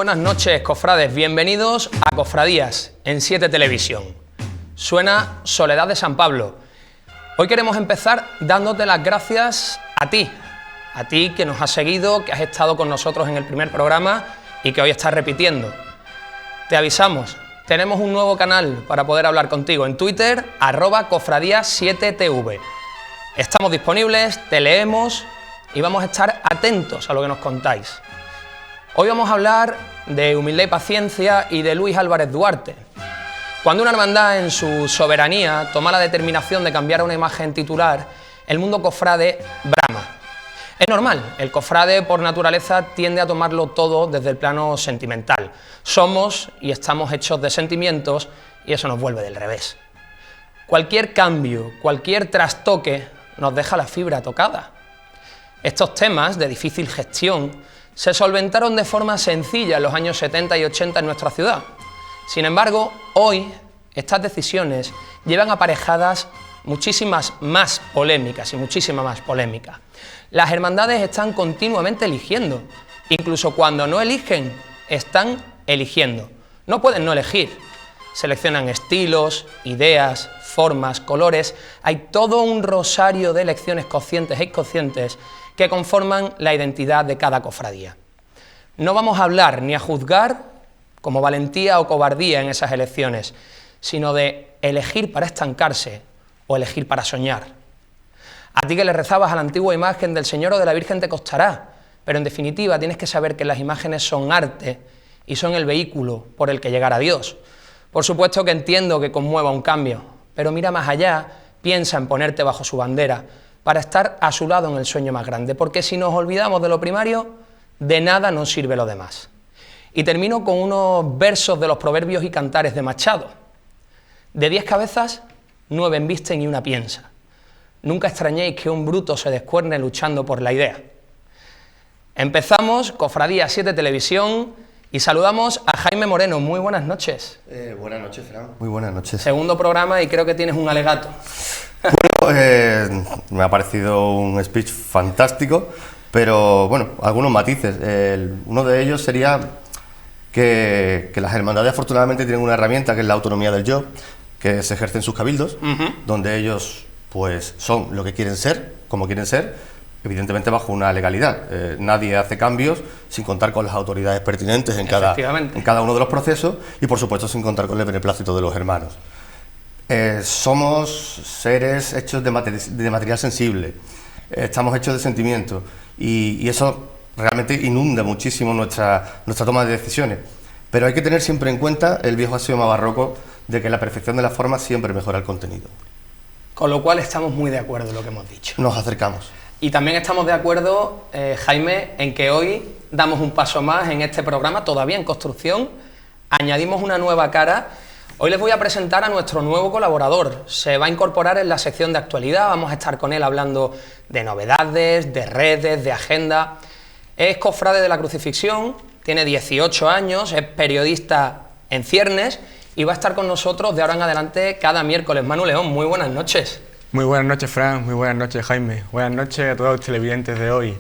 buenas noches, cofrades. Bienvenidos a Cofradías en 7 Televisión. Suena Soledad de San Pablo. Hoy queremos empezar dándote las gracias a ti que nos has seguido, que has estado con nosotros en el primer programa y que hoy estás repitiendo. Te avisamos, tenemos un nuevo canal para poder hablar contigo en Twitter, @cofradías7tv. Estamos disponibles, te leemos y vamos a estar atentos a lo que nos contáis. Hoy vamos a hablar de humildad y paciencia y de Luis Álvarez Duarte. Cuando una hermandad en su soberanía toma la determinación de cambiar una imagen titular, el mundo cofrade brama. Es normal, el cofrade por naturaleza tiende a tomarlo todo desde el plano sentimental. Somos y estamos hechos de sentimientos y eso nos vuelve del revés. Cualquier cambio, cualquier trastoque nos deja la fibra tocada. Estos temas de difícil gestión se solventaron de forma sencilla en los años 70 y 80 en nuestra ciudad. Sin embargo, hoy estas decisiones llevan aparejadas muchísimas más polémicas y muchísima más polémica. Las hermandades están continuamente eligiendo, incluso cuando no eligen, están eligiendo. No pueden no elegir. Seleccionan estilos, ideas, formas, colores. Hay todo un rosario de elecciones conscientes e inconscientes que conforman la identidad de cada cofradía. No vamos a hablar ni a juzgar como valentía o cobardía en esas elecciones, sino de elegir para estancarse o elegir para soñar. A ti que le rezabas a la antigua imagen del Señor o de la Virgen te costará, pero en definitiva tienes que saber que las imágenes son arte y son el vehículo por el que llegar a Dios. Por supuesto que entiendo que conmueva un cambio, pero mira más allá, piensa en ponerte bajo su bandera para estar a su lado en el sueño más grande, porque si nos olvidamos de lo primario, de nada nos sirve lo demás. Y termino con unos versos de los Proverbios y Cantares de Machado. De 10 cabezas, 9 embisten y una piensa. Nunca extrañéis que un bruto se descuerne luchando por la idea. Empezamos, Cofradía 7 Televisión, y saludamos a Jaime Moreno. Muy buenas noches. Buenas noches, Fran. Muy buenas noches. Segundo programa y creo que tienes un alegato. Bueno, me ha parecido un speech fantástico, pero bueno, algunos matices. Uno de ellos sería que las hermandades afortunadamente tienen una herramienta que es la autonomía del yo, que se ejerce en sus cabildos, donde ellos pues son lo que quieren ser, como quieren ser, evidentemente bajo una legalidad. Nadie hace cambios sin contar con las autoridades pertinentes en cada uno de los procesos y por supuesto sin contar con el beneplácito de los hermanos. Somos seres hechos de material sensible, estamos hechos de sentimiento y eso realmente inunda muchísimo nuestra toma de decisiones. Pero hay que tener siempre en cuenta el viejo axioma barroco de que la perfección de la forma siempre mejora el contenido. Con lo cual estamos muy de acuerdo en lo que hemos dicho. Nos acercamos. Y también estamos de acuerdo, Jaime, en que hoy damos un paso más en este programa, todavía en construcción, añadimos una nueva cara. Hoy les voy a presentar a nuestro nuevo colaborador. Se va a incorporar en la sección de actualidad, vamos a estar con él hablando de novedades, de redes, de agenda. Es cofrade de la Crucifixión, tiene 18 años, es periodista en ciernes y va a estar con nosotros de ahora en adelante cada miércoles. Manu León, muy buenas noches. Muy buenas noches, Fran, muy buenas noches, Jaime. Buenas noches a todos los televidentes de hoy.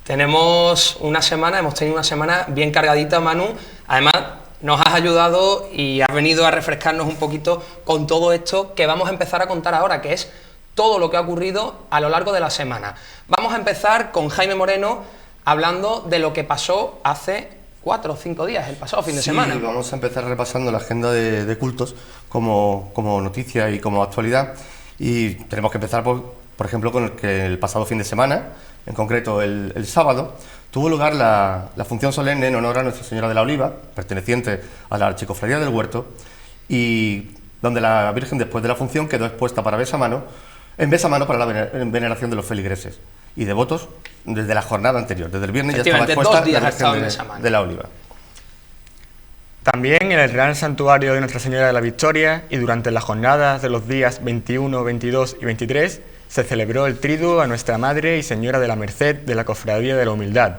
Hemos tenido una semana bien cargadita, Manu. Además, nos has ayudado y has venido a refrescarnos un poquito con todo esto que vamos a empezar a contar ahora, que es todo lo que ha ocurrido a lo largo de la semana. Vamos a empezar con Jaime Moreno hablando de lo que pasó hace 4 o 5 días, el pasado fin de semana. Sí, vamos a empezar repasando la agenda de cultos como noticia y como actualidad. Y tenemos que empezar, por ejemplo, con el pasado fin de semana, en concreto el sábado, tuvo lugar la función solemne en honor a Nuestra Señora de la Oliva, perteneciente a la Archicofradía del Huerto, y donde la Virgen, después de la función, quedó expuesta para en besamano para la veneración de los feligreses y devotos desde la jornada anterior. Desde el viernes ya estaba expuesta la Virgen de la Oliva. También en el Real Santuario de Nuestra Señora de la Victoria y durante las jornadas de los días 21, 22 y 23 se celebró el Triduo a Nuestra Madre y Señora de la Merced de la Cofradía de la Humildad,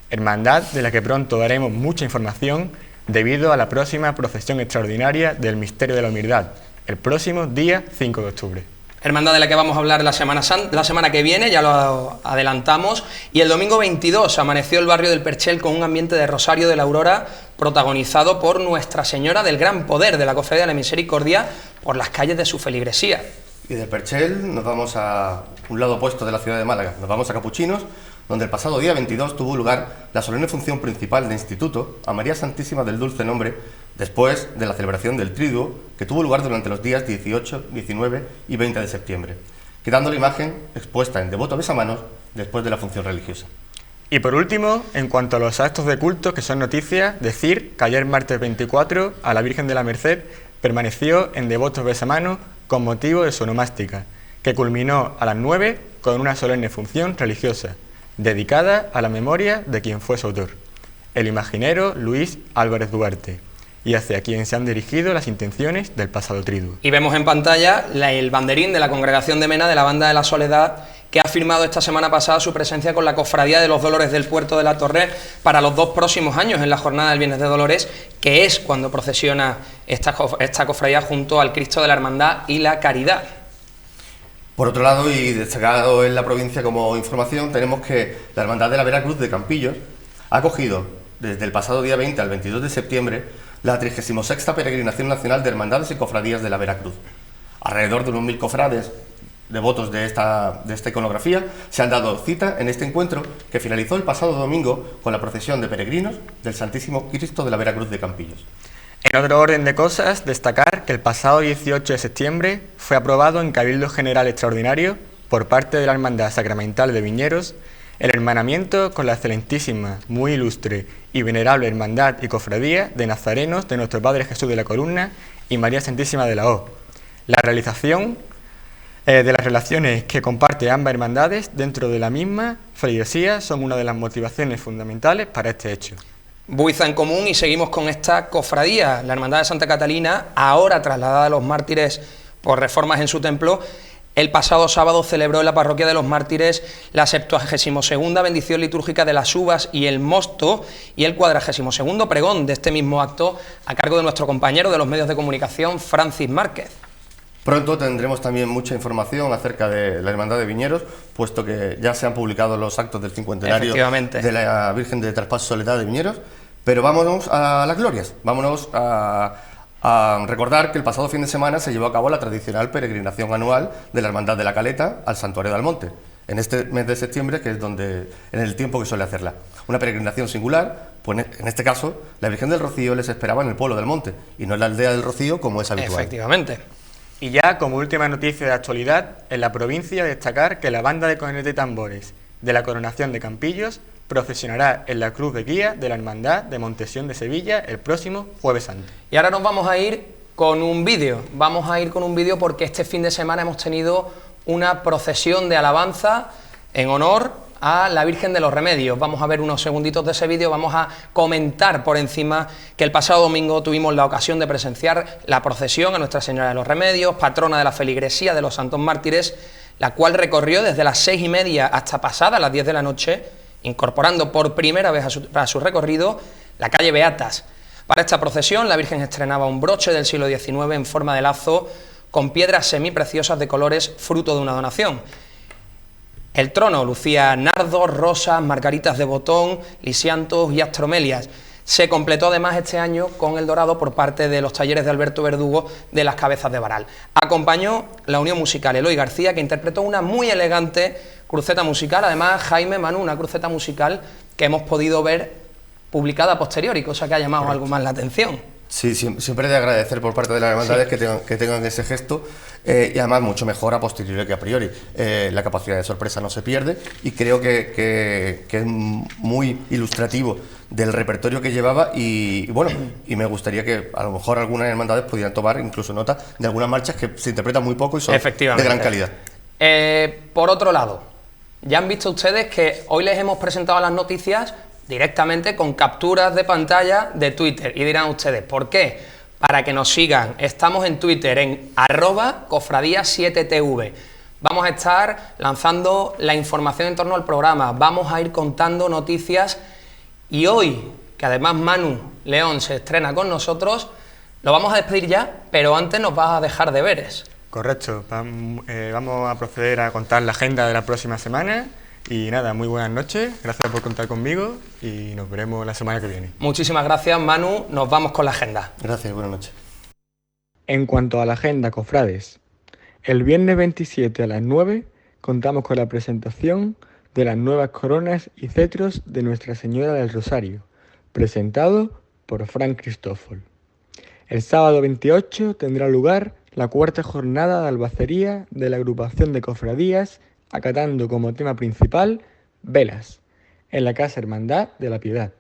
hermandad de la que pronto daremos mucha información debido a la próxima procesión extraordinaria del Misterio de la Humildad, el próximo día 5 de octubre. hermandad de la que vamos a hablar la semana que viene, ya lo adelantamos, y el domingo 22 amaneció el barrio del Perchel con un ambiente de Rosario de la Aurora protagonizado por Nuestra Señora del Gran Poder de la Cofradía de la Misericordia por las calles de su feligresía. Y del Perchel nos vamos a un lado opuesto de la ciudad de Málaga, nos vamos a Capuchinos, donde el pasado día 22 tuvo lugar la solemne función principal de instituto a María Santísima del Dulce Nombre, después de la celebración del Triduo, que tuvo lugar durante los días 18, 19 y 20 de septiembre, quedando la imagen expuesta en devoto besamanos después de la función religiosa. Y por último, en cuanto a los actos de culto que son noticias, decir que ayer martes 24 a la Virgen de la Merced permaneció en devotos besamanos con motivo de su onomástica, que culminó a las 9 con una solemne función religiosa, dedicada a la memoria de quien fue su autor, el imaginero Luis Álvarez Duarte, y hacia quien se han dirigido las intenciones del pasado triduo. Y vemos en pantalla el banderín de la Congregación de Mena de la Banda de la Soledad, que ha firmado esta semana pasada su presencia con la Cofradía de los Dolores del Puerto de la Torre para los 2 próximos años en la Jornada del Viernes de Dolores, que es cuando procesiona esta cofradía junto al Cristo de la Hermandad y la Caridad. Por otro lado, y destacado en la provincia como información, tenemos que la Hermandad de la Veracruz de Campillos ha acogido desde el pasado día 20 al 22 de septiembre la 36ª Peregrinación Nacional de Hermandades y Cofradías de la Veracruz. Alrededor de unos 1000 cofrades devotos de esta iconografía se han dado cita en este encuentro, que finalizó el pasado domingo con la procesión de peregrinos del Santísimo Cristo de la Veracruz de Campillos. En otro orden de cosas, destacar que el pasado 18 de septiembre fue aprobado en Cabildo General Extraordinario por parte de la Hermandad Sacramental de Viñeros el hermanamiento con la excelentísima, muy ilustre y venerable Hermandad y Cofradía de Nazarenos de Nuestro Padre Jesús de la Columna y María Santísima de la O. La realización de las relaciones que comparte ambas hermandades dentro de la misma feligresía son una de las motivaciones fundamentales para este hecho. Buiza en común, y seguimos con esta cofradía, la Hermandad de Santa Catalina, ahora trasladada a los mártires por reformas en su templo. El pasado sábado celebró en la Parroquia de los Mártires la 72ª bendición litúrgica de las uvas y el mosto y el 42º pregón de este mismo acto a cargo de nuestro compañero de los medios de comunicación, Francis Márquez. Pronto tendremos también mucha información acerca de la Hermandad de Viñeros, puesto que ya se han publicado los actos del 50º de la Virgen de Traspaso Soledad de Viñeros, pero vámonos a las glorias, vámonos a recordar que el pasado fin de semana se llevó a cabo la tradicional peregrinación anual de la Hermandad de la Caleta al Santuario de Almonte, en este mes de septiembre, que es en el tiempo que suele hacerla. Una peregrinación singular, pues en este caso la Virgen del Rocío les esperaba en el pueblo del Monte y no en la aldea del Rocío como es habitual. Efectivamente. Y ya como última noticia de actualidad, en la provincia destacar que la banda de cornetas y tambores de la Coronación de Campillos procesionará en la cruz de guía de la Hermandad de Montesión de Sevilla el próximo Jueves Santo. Y ahora nos vamos a ir con un vídeo, porque este fin de semana hemos tenido una procesión de alabanza en honor a la Virgen de los Remedios. Vamos a ver unos segunditos de ese vídeo, vamos a comentar por encima que el pasado domingo tuvimos la ocasión de presenciar la procesión a Nuestra Señora de los Remedios, patrona de la feligresía de los Santos Mártires, la cual recorrió desde las 6:30 hasta pasadas las 10 de la noche, incorporando por primera vez a su recorrido la calle Beatas. Para esta procesión, la Virgen estrenaba un broche del siglo XIX en forma de lazo con piedras semipreciosas de colores fruto de una donación. El trono lucía nardos, rosas, margaritas de botón, lisiantos y astromelias. Se completó además este año con el dorado por parte de los talleres de Alberto Verdugo de las Cabezas de Varal. Acompañó la Unión Musical Eloy García, que interpretó una muy elegante cruceta musical, además Jaime Manu, una cruceta musical que hemos podido ver publicada a posteriori, cosa que ha llamado algo más la atención. Sí, siempre de agradecer por parte de las hermandades que tengan ese gesto, y además mucho mejor a posteriori que a priori. La capacidad de sorpresa no se pierde y creo que es muy ilustrativo del repertorio que llevaba y bueno, y me gustaría que a lo mejor algunas hermandades pudieran tomar incluso nota de algunas marchas que se interpretan muy poco y son de gran calidad. Por otro lado, ya han visto ustedes que hoy les hemos presentado las noticias directamente con capturas de pantalla de Twitter. Y dirán ustedes, ¿por qué? Para que nos sigan. Estamos en Twitter en @cofradía7tv. Vamos a estar lanzando la información en torno al programa, vamos a ir contando noticias y hoy, que además Manu León se estrena con nosotros, lo vamos a despedir ya, pero antes nos vas a dejar deberes. Correcto. Vamos a proceder a contar la agenda de la próxima semana. Y nada, muy buenas noches, gracias por contar conmigo y nos veremos la semana que viene. Muchísimas gracias, Manu. Nos vamos con la agenda. Gracias, buenas noches. En cuanto a la agenda, cofrades, el viernes 27 a las 9 contamos con la presentación de las nuevas coronas y cetros de Nuestra Señora del Rosario, presentado por Frank Cristófol. El sábado 28 tendrá lugar la cuarta jornada de albacería de la agrupación de cofradías, acatando como tema principal velas, en la Casa Hermandad de la Piedad.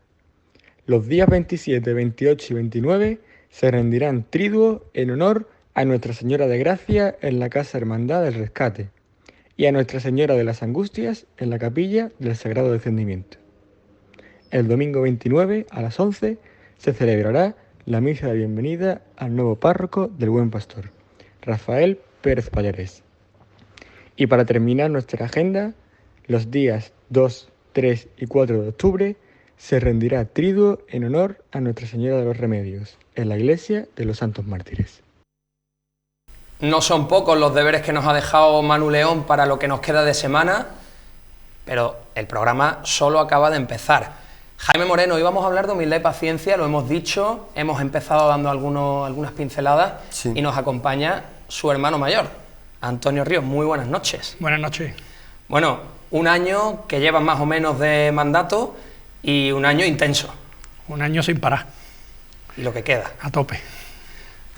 Los días 27, 28 y 29 se rendirán triduo en honor a Nuestra Señora de Gracia en la Casa Hermandad del Rescate y a Nuestra Señora de las Angustias en la Capilla del Sagrado Descendimiento. El domingo 29 a las 11 se celebrará la misa de bienvenida al nuevo párroco del Buen Pastor, Rafael Pérez Pallarés. Y para terminar nuestra agenda, los días 2, 3 y 4 de octubre se rendirá triduo en honor a Nuestra Señora de los Remedios en la Iglesia de los Santos Mártires. No son pocos los deberes que nos ha dejado Manu León para lo que nos queda de semana, pero el programa solo acaba de empezar. Jaime Moreno, hoy vamos a hablar de humildad y paciencia, lo hemos dicho, hemos empezado dando algunas pinceladas, sí, y nos acompaña su hermano mayor, Antonio Ríos. Muy buenas noches. Buenas noches. Bueno, un año que llevas más o menos de mandato y un año intenso. Un año sin parar. Y lo que queda. A tope.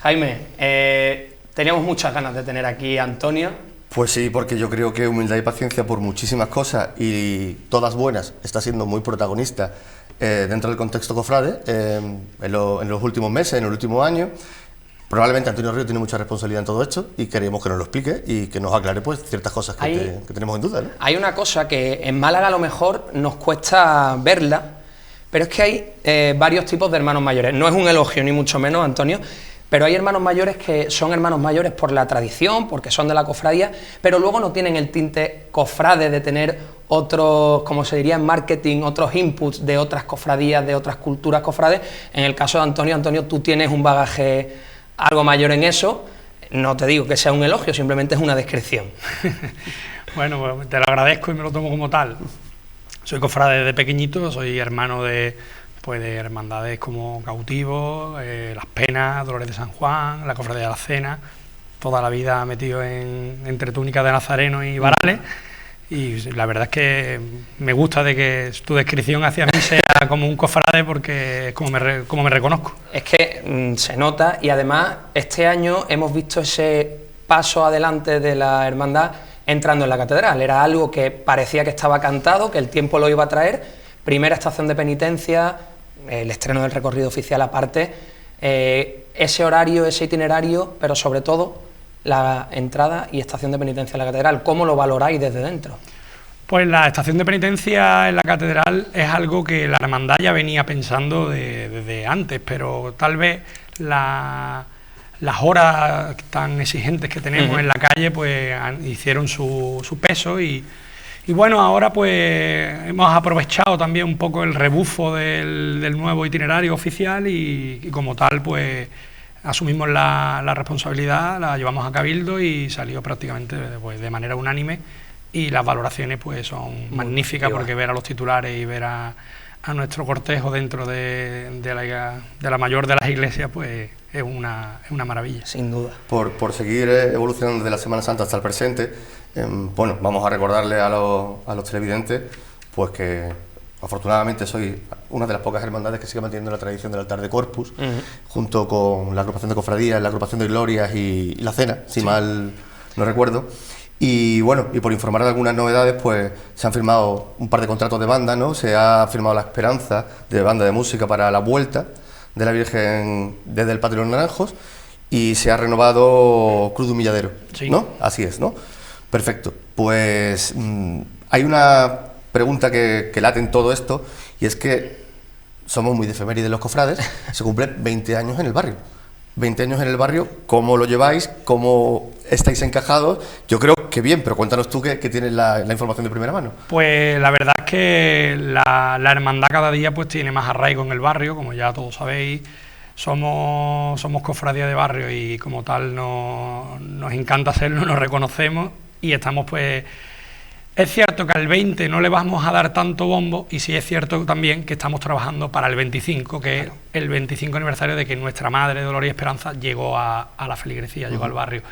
Jaime, teníamos muchas ganas de tener aquí a Antonio. Pues sí, porque yo creo que humildad y paciencia por muchísimas cosas y todas buenas está siendo muy protagonista dentro del contexto cofrade en los últimos meses, en el último año. Probablemente Antonio Ríos tiene mucha responsabilidad en todo esto y queremos que nos lo explique y que nos aclare pues ciertas cosas que tenemos en duda, ¿no? Hay una cosa que en Málaga a lo mejor nos cuesta verla, pero es que hay varios tipos de hermanos mayores. No es un elogio ni mucho menos, Antonio, pero hay hermanos mayores que son hermanos mayores por la tradición, porque son de la cofradía, pero luego no tienen el tinte cofrade de tener otros, como se diría en marketing, otros inputs de otras cofradías, de otras culturas cofrades. En el caso de Antonio, tú tienes un bagaje algo mayor en eso. No te digo que sea un elogio, simplemente es una descripción. Bueno, pues te lo agradezco y me lo tomo como tal. Soy cofrade desde pequeñito, soy hermano de hermandades como Cautivos, Las Penas, Dolores de San Juan, la Cofradía de la Cena, toda la vida metido entre túnicas de nazareno y varales. Y la verdad es que me gusta de que tu descripción hacia mí sea como un cofrade, porque es como me reconozco. Es que se nota, y además este año hemos visto ese paso adelante de la hermandad entrando en la catedral. Era algo que parecía que estaba cantado, que el tiempo lo iba a traer. Primera estación de penitencia, el estreno del recorrido oficial aparte, ese horario, ese itinerario, pero sobre todo la entrada y estación de penitencia en la catedral. ¿Cómo lo valoráis desde dentro? Pues la estación de penitencia en la catedral es algo que la hermandad ya venía pensando desde antes, pero tal vez las horas tan exigentes que tenemos en la calle pues hicieron su peso y bueno, ahora pues hemos aprovechado también un poco el rebufo del nuevo itinerario oficial y como tal pues asumimos la responsabilidad, la llevamos a Cabildo y salió prácticamente pues, de manera unánime, y las valoraciones pues son magníficas, porque ver a los titulares y ver a nuestro cortejo dentro de la mayor de las iglesias pues es una maravilla. Sin duda. Por seguir evolucionando de la Semana Santa hasta el presente, bueno, vamos a recordarle a los televidentes pues que afortunadamente soy una de las pocas hermandades que sigue manteniendo la tradición del altar de Corpus, junto con la agrupación de cofradías, la agrupación de glorias y la cena, si mal no recuerdo. Y bueno, y por informar de algunas novedades, pues se han firmado un par de contratos de banda, ¿no? Se ha firmado La Esperanza de banda de música para la vuelta de la Virgen desde el Patio de los Naranjos, y se ha renovado Cruz de Humilladero, ¿no? Así es, ¿no? Perfecto. Pues hay una pregunta que late en todo esto, y es que somos muy de efemérides los cofrades. Se cumplen 20 años en el barrio. 20 años en el barrio, ¿cómo lo lleváis? ¿Cómo estáis encajados? Yo creo que bien, pero cuéntanos tú que tienes la información de primera mano. Pues la verdad es que la hermandad cada día pues tiene más arraigo en el barrio, como ya todos sabéis. somos cofradía de barrio y como tal nos encanta hacerlo, nos reconocemos y estamos pues... Es cierto que al 20 no le vamos a dar tanto bombo y sí es cierto también que estamos trabajando para el 25, que es el 25 aniversario de que nuestra madre, Dolores y Esperanza, llegó a la feligresía, llegó al barrio.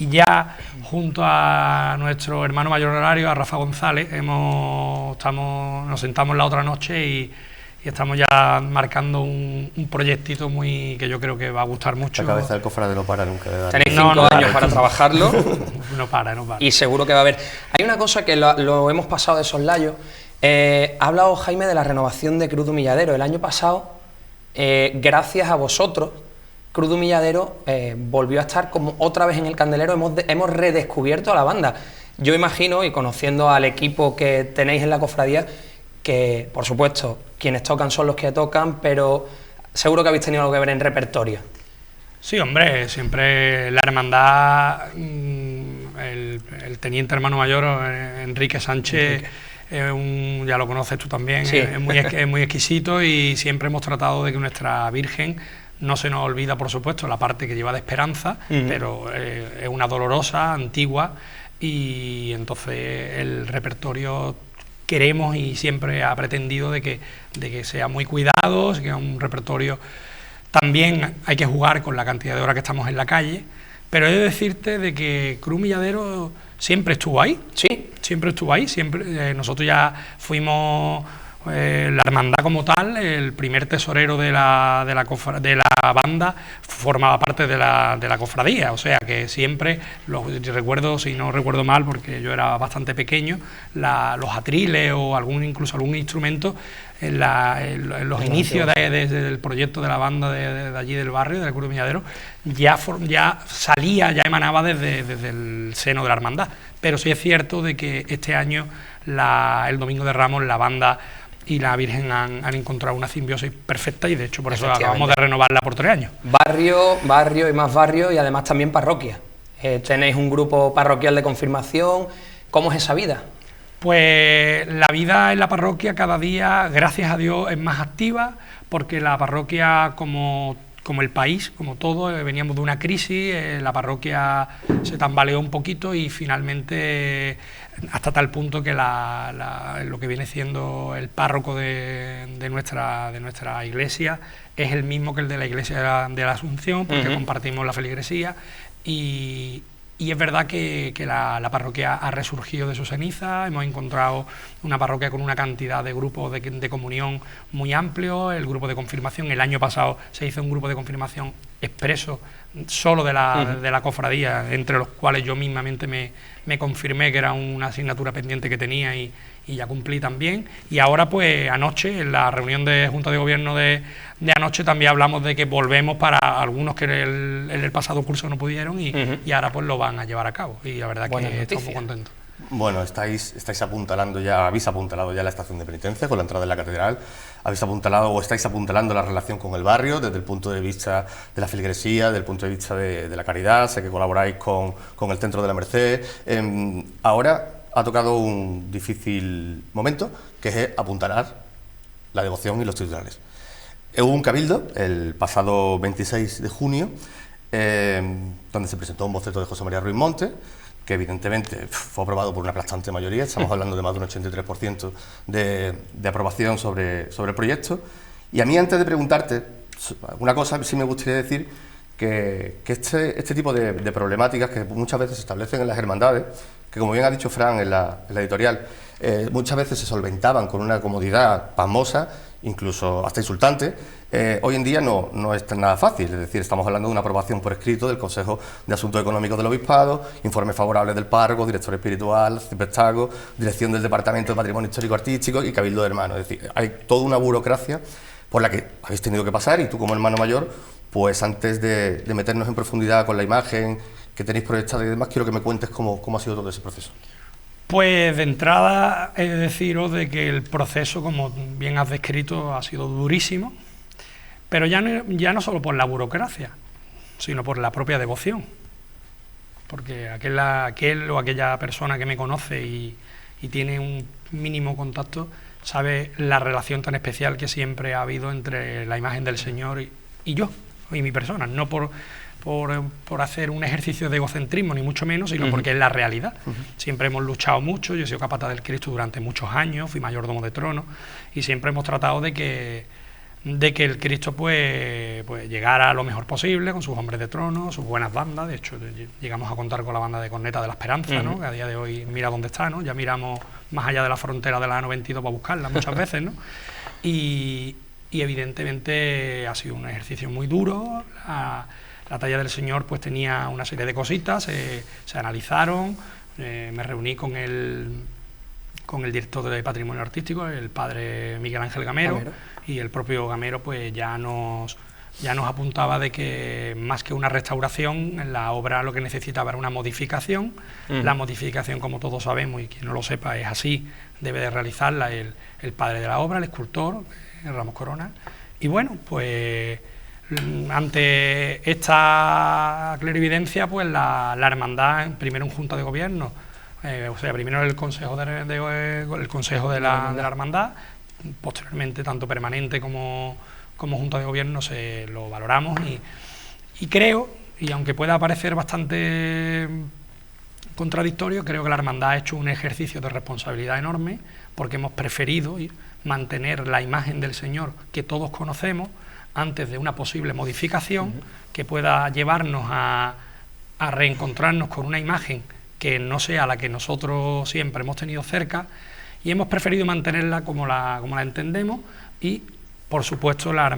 Y ya junto a nuestro hermano mayor honorario, a Rafa González, nos sentamos la otra noche y estamos ya marcando un proyectito que yo creo que va a gustar mucho. La cabeza del cofrade no para nunca de dar. Tenéis 5 años para trabajarlo. No para. Y seguro que va a haber. Hay una cosa que lo hemos pasado de soslayo. Ha hablado Jaime de la renovación de Cruz de Humilladero. El año pasado, gracias a vosotros, Cruz de Humilladero volvió a estar como otra vez en el candelero. Hemos redescubierto a la banda. Yo imagino, y conociendo al equipo que tenéis en la cofradía, que, por supuesto, quienes tocan son los que tocan, pero seguro que habéis tenido algo que ver en repertorio. Sí, hombre, siempre la hermandad, el teniente hermano mayor, Enrique Sánchez, ya lo conoces tú también, sí. es muy exquisito y siempre hemos tratado de que nuestra Virgen no se nos olvida, por supuesto, la parte que lleva de esperanza, pero es una dolorosa, antigua, y entonces el repertorio queremos y siempre ha pretendido de que sea muy cuidado, que es un repertorio. También hay que jugar con la cantidad de horas que estamos en la calle, pero he de decirte de que Cruz Humilladero siempre estuvo ahí. Sí. Siempre estuvo ahí, siempre. Nosotros ya fuimos la hermandad como tal, el primer tesorero de la banda formaba parte de la cofradía, o sea que siempre, recuerdo, si no recuerdo mal, porque yo era bastante pequeño, los atriles o incluso algún instrumento en los inicios del proyecto de la banda de allí del barrio, del Cruz de Humilladero, ya salía, ya emanaba desde el seno de la hermandad. Pero sí es cierto de que este año, el Domingo de Ramos, la banda y la Virgen han encontrado una simbiosis perfecta y de hecho por eso acabamos de renovarla por 3 años. Barrio y más barrio y además también parroquia. Tenéis un grupo parroquial de confirmación. ¿Cómo es esa vida? Pues la vida en la parroquia cada día, gracias a Dios, es más activa, porque la parroquia, como el país, como todo, veníamos de una crisis, la parroquia se tambaleó un poquito y finalmente, hasta tal punto que lo que viene siendo el párroco de nuestra iglesia es el mismo que el de la iglesia de la Asunción, porque compartimos la feligresía y es verdad que la parroquia ha resurgido de su ceniza, hemos encontrado una parroquia con una cantidad de grupos de comunión muy amplio, el grupo de confirmación, el año pasado se hizo un grupo de confirmación expreso solo de la cofradía, entre los cuales yo mismamente me confirmé que era una asignatura pendiente que tenía y ya cumplí también. Y ahora pues anoche, en la reunión de Junta de Gobierno de anoche, también hablamos de que volvemos para algunos que en el pasado curso no pudieron y ahora pues lo van a llevar a cabo y la verdad que estamos muy contentos. Bueno, estáis apuntalando ya, habéis apuntalado ya la estación de penitencia con la entrada en la catedral, habéis apuntalado o estáis apuntalando la relación con el barrio desde el punto de vista de la feligresía, desde el punto de vista de la caridad, sé que colaboráis con el Centro de la Merced. Ahora ha tocado un difícil momento, que es apuntalar la devoción y los titulares. Hubo un cabildo el pasado 26 de junio, donde se presentó un boceto de José María Ruiz Montes, que evidentemente fue aprobado por una aplastante mayoría, estamos hablando de más de un 83% de aprobación sobre el proyecto. Y a mí, antes de preguntarte una cosa, sí me gustaría decir que este tipo de problemáticas que muchas veces se establecen en las hermandades, que como bien ha dicho Fran en la editorial, muchas veces se solventaban con una comodidad pasmosa, incluso hasta insultante, hoy en día no es nada fácil. Es decir, estamos hablando de una aprobación por escrito del Consejo de Asuntos Económicos del Obispado, informes favorables del párroco, director espiritual, CIPESTACO, dirección del Departamento de Patrimonio Histórico Artístico y Cabildo de Hermanos. Es decir, hay toda una burocracia por la que habéis tenido que pasar y tú, como hermano mayor, pues antes de meternos en profundidad con la imagen que tenéis proyectada y demás, quiero que me cuentes cómo ha sido todo ese proceso. Pues de entrada he de deciros de que el proceso, como bien has descrito, ha sido durísimo, pero ya no solo por la burocracia, sino por la propia devoción. Porque aquel o aquella persona que me conoce y tiene un mínimo contacto sabe la relación tan especial que siempre ha habido entre la imagen del Señor y yo. y mi persona, no por hacer un ejercicio de egocentrismo, ni mucho menos, sino porque es la realidad. Siempre hemos luchado mucho, yo he sido capataz del Cristo durante muchos años, fui mayordomo de trono, y siempre hemos tratado de que el Cristo pues llegara lo mejor posible, con sus hombres de trono, sus buenas bandas. De hecho, llegamos a contar con la banda de corneta de la Esperanza, ¿no? Que a día de hoy mira dónde está, ¿no? Ya miramos más allá de la frontera de la A92 para buscarla muchas veces, ¿no? Y evidentemente ha sido un ejercicio muy duro. La talla del Señor pues tenía una serie de cositas, se analizaron, me reuní con el director de Patrimonio Artístico, el padre Miguel Ángel Gamero, y el propio Gamero pues ya nos apuntaba de que más que una restauración, la obra lo que necesitaba era una modificación. La modificación, como todos sabemos, y quien no lo sepa es así, debe de realizarla el padre de la obra, el escultor, Ramos Corona. Y bueno, pues ante esta clarividencia, pues la hermandad, primero en Junta de Gobierno, primero el Consejo de la Hermandad, posteriormente tanto permanente como Junta de Gobierno lo valoramos y creo, y aunque pueda parecer bastante contradictorio, creo que la hermandad ha hecho un ejercicio de responsabilidad enorme, porque hemos preferido mantener la imagen del Señor que todos conocemos antes de una posible modificación que pueda llevarnos a reencontrarnos con una imagen que no sea la que nosotros siempre hemos tenido cerca, y hemos preferido mantenerla como la entendemos. Y por supuesto la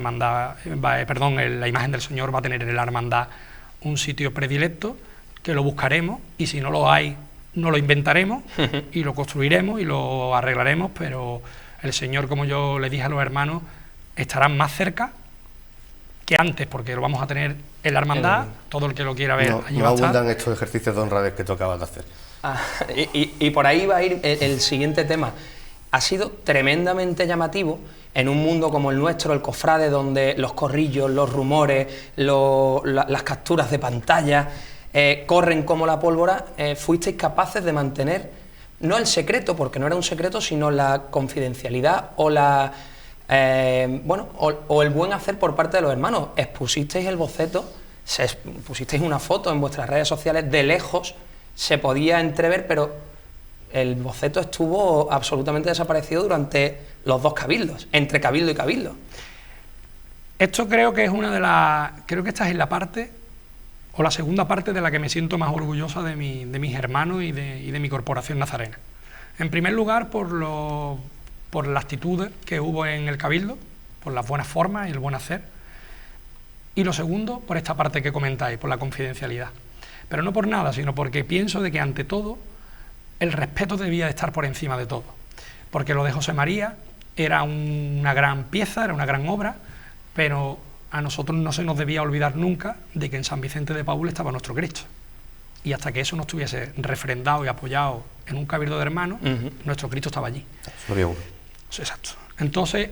imagen del Señor va a tener en la hermandad un sitio predilecto, que lo buscaremos, y si no lo hay, no lo inventaremos y lo construiremos y lo arreglaremos, pero el Señor, como yo le dije a los hermanos, estará más cerca que antes, porque lo vamos a tener en la hermandad, todo el que lo quiera ver. No abundan estos ejercicios de honradez que tú acabas de hacer. Y por ahí va a ir el siguiente tema. Ha sido tremendamente llamativo en un mundo como el nuestro, el cofrade, donde los corrillos, los rumores, las capturas de pantalla corren como la pólvora. Fuisteis capaces de mantener, no el secreto, porque no era un secreto, sino la confidencialidad o o el buen hacer por parte de los hermanos. Expusisteis el boceto, pusisteis una foto en vuestras redes sociales, de lejos se podía entrever, pero el boceto estuvo absolutamente desaparecido durante los dos cabildos, entre cabildo y cabildo. Esto creo que es creo que esta es la parte, o la segunda parte, de la que me siento más orgullosa de mis hermanos y de mi corporación nazarena. En primer lugar, por la actitud que hubo en el cabildo, por las buenas formas y el buen hacer. Y lo segundo, por esta parte que comentáis, por la confidencialidad. Pero no por nada, sino porque pienso de que ante todo el respeto debía de estar por encima de todo. Porque lo de José María era una gran pieza, era una gran obra, pero a nosotros no se nos debía olvidar nunca de que en San Vicente de Paúl estaba nuestro Cristo. Y hasta que eso no estuviese refrendado y apoyado en un cabildo de hermanos, nuestro Cristo estaba allí. Exacto. Entonces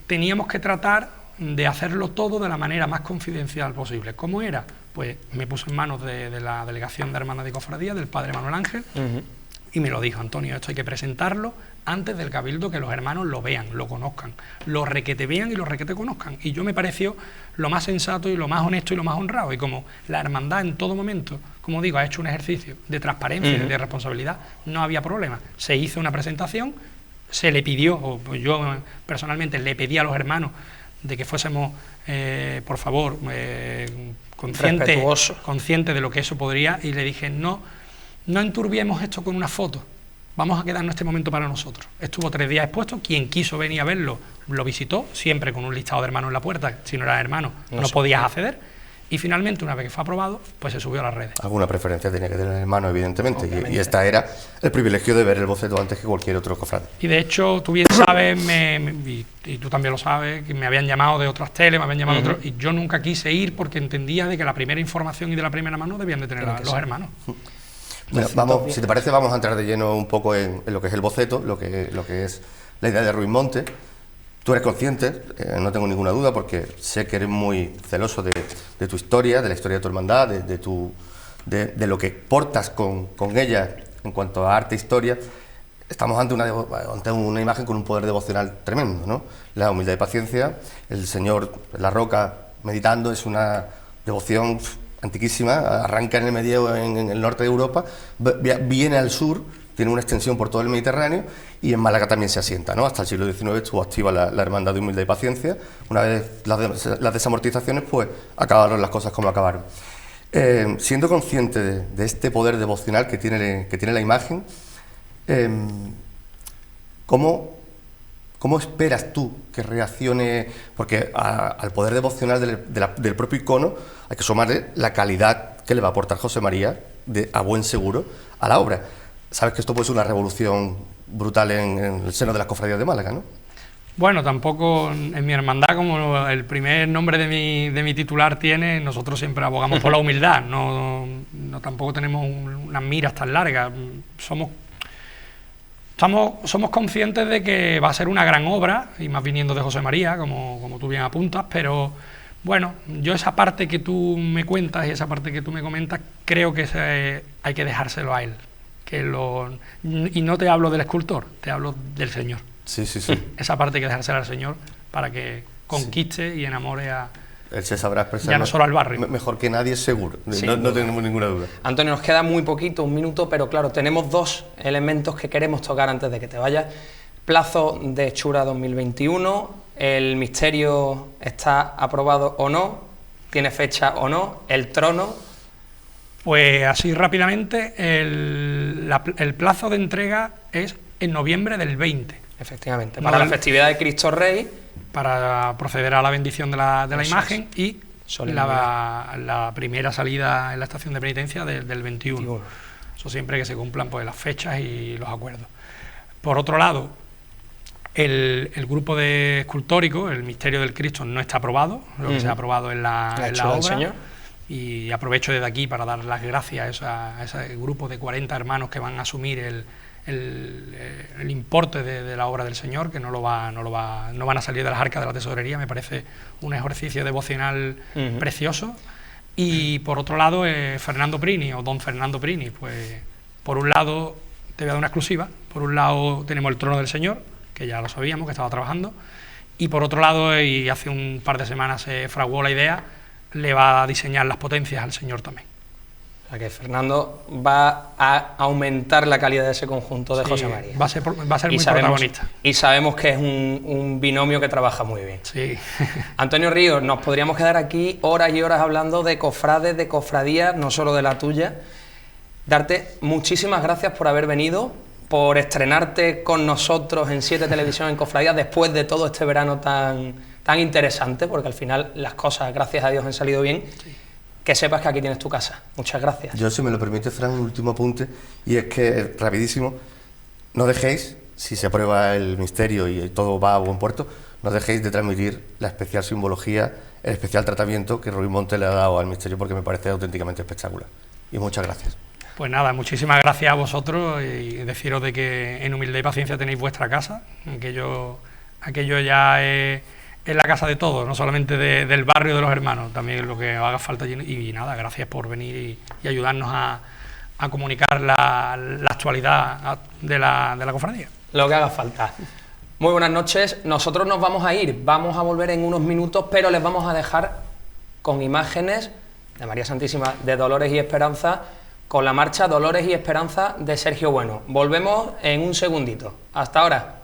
teníamos que tratar de hacerlo todo de la manera más confidencial posible. ¿Cómo era? Pues me puse en manos de la delegación de Hermanas de Cofradía, del padre Manuel Ángel, y me lo dijo: Antonio, esto hay que presentarlo antes del cabildo, que los hermanos lo vean, lo conozcan, lo requete vean y lo requete conozcan. Y yo me pareció lo más sensato y lo más honesto y lo más honrado. Y como la hermandad en todo momento, como digo, ha hecho un ejercicio de transparencia y de responsabilidad, no había problema. Se hizo una presentación, se le pidió, o yo personalmente le pedí a los hermanos de que fuésemos, por favor, conscientes de lo que eso podría, y le dije: no enturbiemos esto con una foto, vamos a quedarnos este momento para nosotros. Estuvo 3 días expuesto, quien quiso venir a verlo lo visitó, siempre con un listado de hermanos en la puerta. Si no eras hermano no podías acceder. Y finalmente, una vez que fue aprobado, pues se subió a las redes. Alguna preferencia tenía que tener el hermano, evidentemente. Y esta era el privilegio de ver el boceto antes que cualquier otro cofrade. Y de hecho, tú bien sabes, y tú también lo sabes, que me habían llamado de otras teles, me habían llamado de otros, y yo nunca quise ir porque entendía de que la primera información y de la primera mano debían de tener los hermanos. Bueno, vamos, si te parece, vamos a entrar de lleno un poco en lo que es el boceto, lo que es la idea de Ruiz Monte. Tú eres consciente, no tengo ninguna duda, porque sé que eres muy celoso de tu historia, de la historia de tu hermandad, de lo que portas con ella en cuanto a arte e historia. Estamos ante una imagen con un poder devocional tremendo, ¿no? La humildad y paciencia, el Señor, la roca, meditando, es una devoción antiquísima, arranca en el medievo en el norte de Europa, viene al sur, tiene una extensión por todo el Mediterráneo y en Málaga también se asienta, ¿no? Hasta el siglo XIX estuvo activa la Hermandad de Humildad y Paciencia. Una vez las desamortizaciones, pues acabaron las cosas como acabaron. Siendo consciente de este poder devocional que tiene la imagen, ¿cómo esperas tú que reaccione? Porque al poder devocional del propio icono hay que sumarle la calidad que le va a aportar José María, a buen seguro, a la obra. Sabes que esto puede ser una revolución brutal en el seno de las cofradías de Málaga, ¿no? Bueno, tampoco en mi hermandad, como el primer nombre de mi titular tiene, nosotros siempre abogamos por la humildad, no tampoco tenemos unas miras tan largas. Somos conscientes de que va a ser una gran obra, y más viniendo de José María, como tú bien apuntas, pero bueno, yo esa parte que tú me cuentas y esa parte que tú me comentas, creo que hay que dejárselo a él. Y no te hablo del escultor, te hablo del Señor. Sí. Esa parte hay que dejársela al Señor para que conquiste y enamore a... Él se sabrá expresar ya no solo al barrio. Mejor que nadie, seguro. Sí, no tenemos ninguna duda. Antonio, nos queda muy poquito, 1 minuto, pero claro, tenemos 2 elementos que queremos tocar antes de que te vayas. Plazo de hechura 2021, el misterio está aprobado o no, tiene fecha o no, el trono. Pues así rápidamente, el plazo de entrega es en noviembre del 20. Efectivamente, para la festividad de Cristo Rey. Para proceder a la bendición de la imagen y solemnidad. La primera salida en la estación de penitencia del 21. Eso siempre que se cumplan pues las fechas y los acuerdos. Por otro lado, el grupo de escultórico, el misterio del Cristo, no está aprobado, lo que se ha aprobado en la obra. Señor. Y aprovecho desde aquí para dar las gracias a ese grupo de 40 hermanos que van a asumir el importe de la obra del Señor, que no van a salir de las arcas de la tesorería. Me parece un ejercicio devocional precioso. Y por otro lado, Fernando Prini, o don Fernando Prini, pues por un lado, te voy a dar una exclusiva, por un lado tenemos el trono del Señor, que ya lo sabíamos, que estaba trabajando, y por otro lado, y hace un par de semanas se fraguó la idea, le va a diseñar las potencias al Señor también. O sea que Fernando va a aumentar la calidad de ese conjunto de José María. Va a ser muy protagonista. Y sabemos que es un binomio que trabaja muy bien. Sí. Antonio Ríos, nos podríamos quedar aquí horas y horas hablando de cofrades, de cofradías, no solo de la tuya. Darte muchísimas gracias por haber venido, por estrenarte con nosotros en 7 Televisión en Cofradías después de todo este verano tan interesante, porque al final las cosas, gracias a Dios, han salido bien. Sí. Que sepas que aquí tienes tu casa. Muchas gracias. Yo, si me lo permite, Fran, un último apunte, y es que, rapidísimo, no dejéis, si se aprueba el misterio y todo va a buen puerto, no dejéis de transmitir la especial simbología, el especial tratamiento que Rubén Monte le ha dado al misterio, porque me parece auténticamente espectacular. Y muchas gracias. Pues nada, muchísimas gracias a vosotros, y deciros de que en Humildad y Paciencia tenéis vuestra casa, aquello ya es la casa de todos, no solamente del barrio de los hermanos, también lo que haga falta. Y nada, gracias por venir y ayudarnos a comunicar la actualidad de la cofradía. Lo que haga falta. Muy buenas noches, nosotros nos vamos a ir, vamos a volver en unos minutos, pero les vamos a dejar con imágenes de María Santísima de Dolores y Esperanza, con la marcha Dolores y Esperanza de Sergio Bueno. Volvemos en un segundito. Hasta ahora.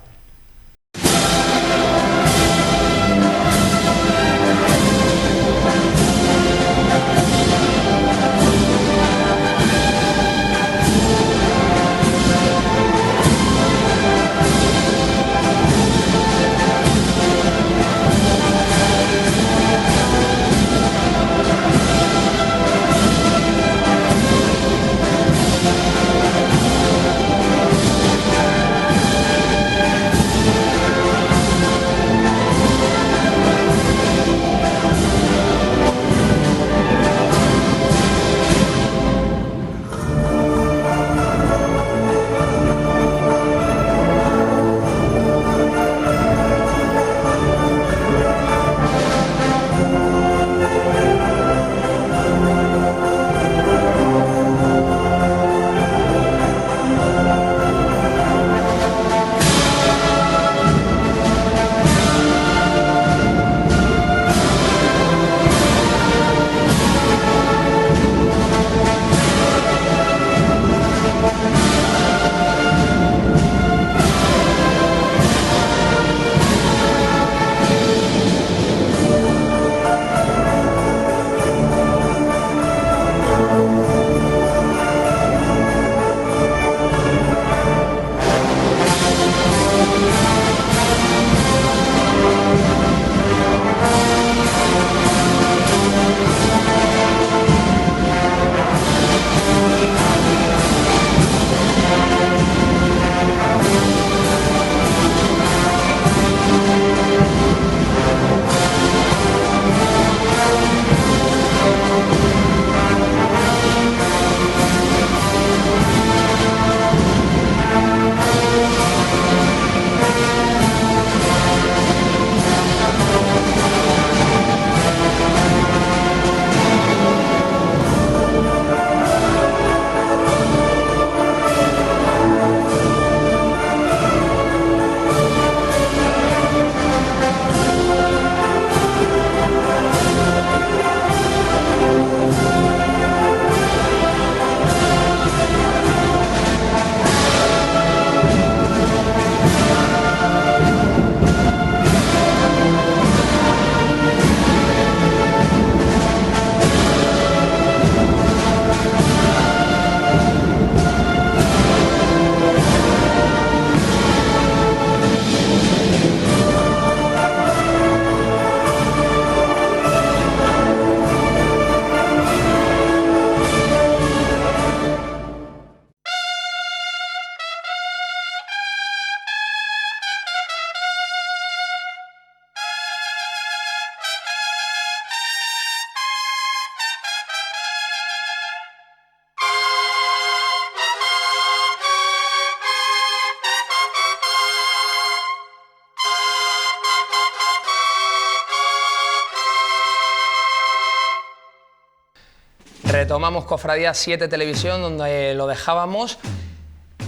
Retomamos Cofradía 7 Televisión, donde lo dejábamos.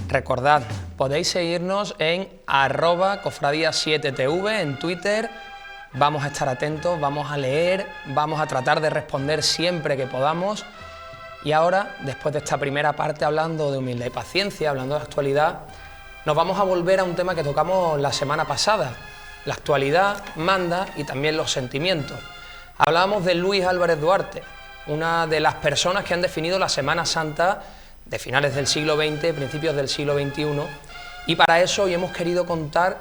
Recordad, podéis seguirnos en @cofradía7tv en Twitter. Vamos a estar atentos, vamos a leer, vamos a tratar de responder siempre que podamos. Y ahora, después de esta primera parte hablando de humildad y paciencia, hablando de actualidad, nos vamos a volver a un tema que tocamos la semana pasada. La actualidad manda y también los sentimientos. Hablábamos de Luis Álvarez Duarte, una de las personas que han definido la Semana Santa de finales del siglo XX, principios del siglo XXI, y para eso hoy hemos querido contar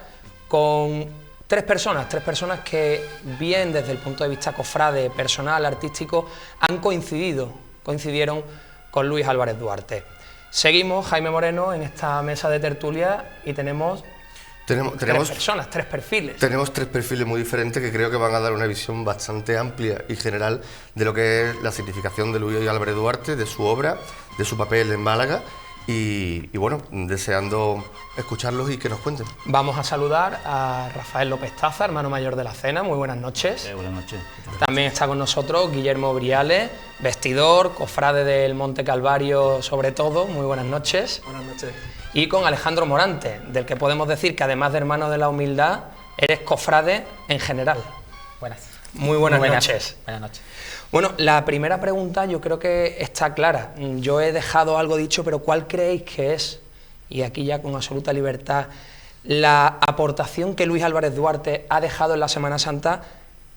con tres personas que bien desde el punto de vista cofrade, personal, artístico, coincidieron con Luis Álvarez Duarte. Seguimos, Jaime Moreno, en esta mesa de tertulia y tenemos tres perfiles. Tenemos tres perfiles muy diferentes que creo que van a dar una visión bastante amplia y general de lo que es la significación de Luis Álvarez Duarte, de su obra, de su papel en Málaga y bueno, deseando escucharlos y que nos cuenten. Vamos a saludar a Rafael López Taza, hermano mayor de la cena. Muy buenas noches. Buenas noches. También está con nosotros Guillermo Briales, vestidor, cofrade del Monte Calvario sobre todo. Muy buenas noches. Buenas noches. Y con Alejandro Morante, del que podemos decir que además de hermano de la humildad, eres cofrade en general. Buenas. Muy buenas noches. Buenas noches. Bueno, la primera pregunta yo creo que está clara. Yo he dejado algo dicho, pero ¿cuál creéis que es, y aquí ya con absoluta libertad, la aportación que Luis Álvarez Duarte ha dejado en la Semana Santa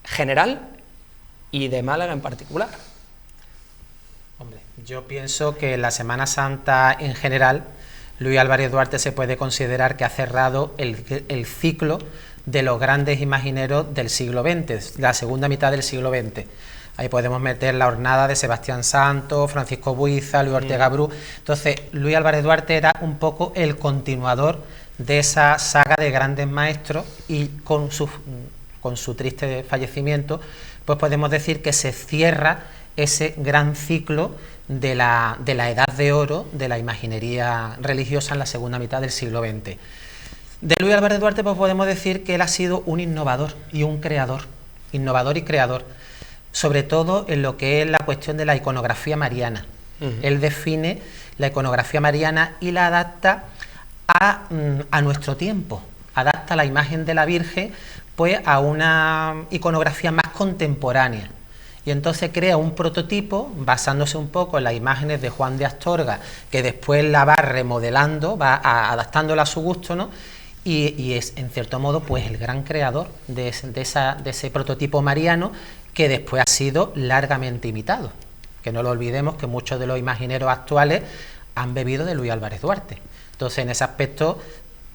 general y de Málaga en particular? Hombre, yo pienso que en la Semana Santa en general, Luis Álvarez Duarte se puede considerar que ha cerrado el ciclo de los grandes imagineros del siglo XX, la segunda mitad del siglo XX. Ahí podemos meter la hornada de Sebastián Santos, Francisco Buiza, Luis Ortega Bru. Entonces, Luis Álvarez Duarte era un poco el continuador de esa saga de grandes maestros y con su triste fallecimiento, pues podemos decir que se cierra ese gran ciclo de la edad de oro de la imaginería religiosa en la segunda mitad del siglo XX. De Luis Álvarez Duarte pues podemos decir que él ha sido un innovador y un creador, innovador y creador, sobre todo en lo que es la cuestión de la iconografía mariana. Él define la iconografía mariana y la adapta a nuestro tiempo, adapta la imagen de la Virgen pues a una iconografía más contemporánea. Y entonces crea un prototipo basándose un poco en las imágenes de Juan de Astorga, que después la va remodelando, adaptándola a su gusto, ¿no? Y es, en cierto modo, pues el gran creador de ese prototipo mariano que después ha sido largamente imitado. Que no lo olvidemos que muchos de los imagineros actuales han bebido de Luis Álvarez Duarte. Entonces, en ese aspecto,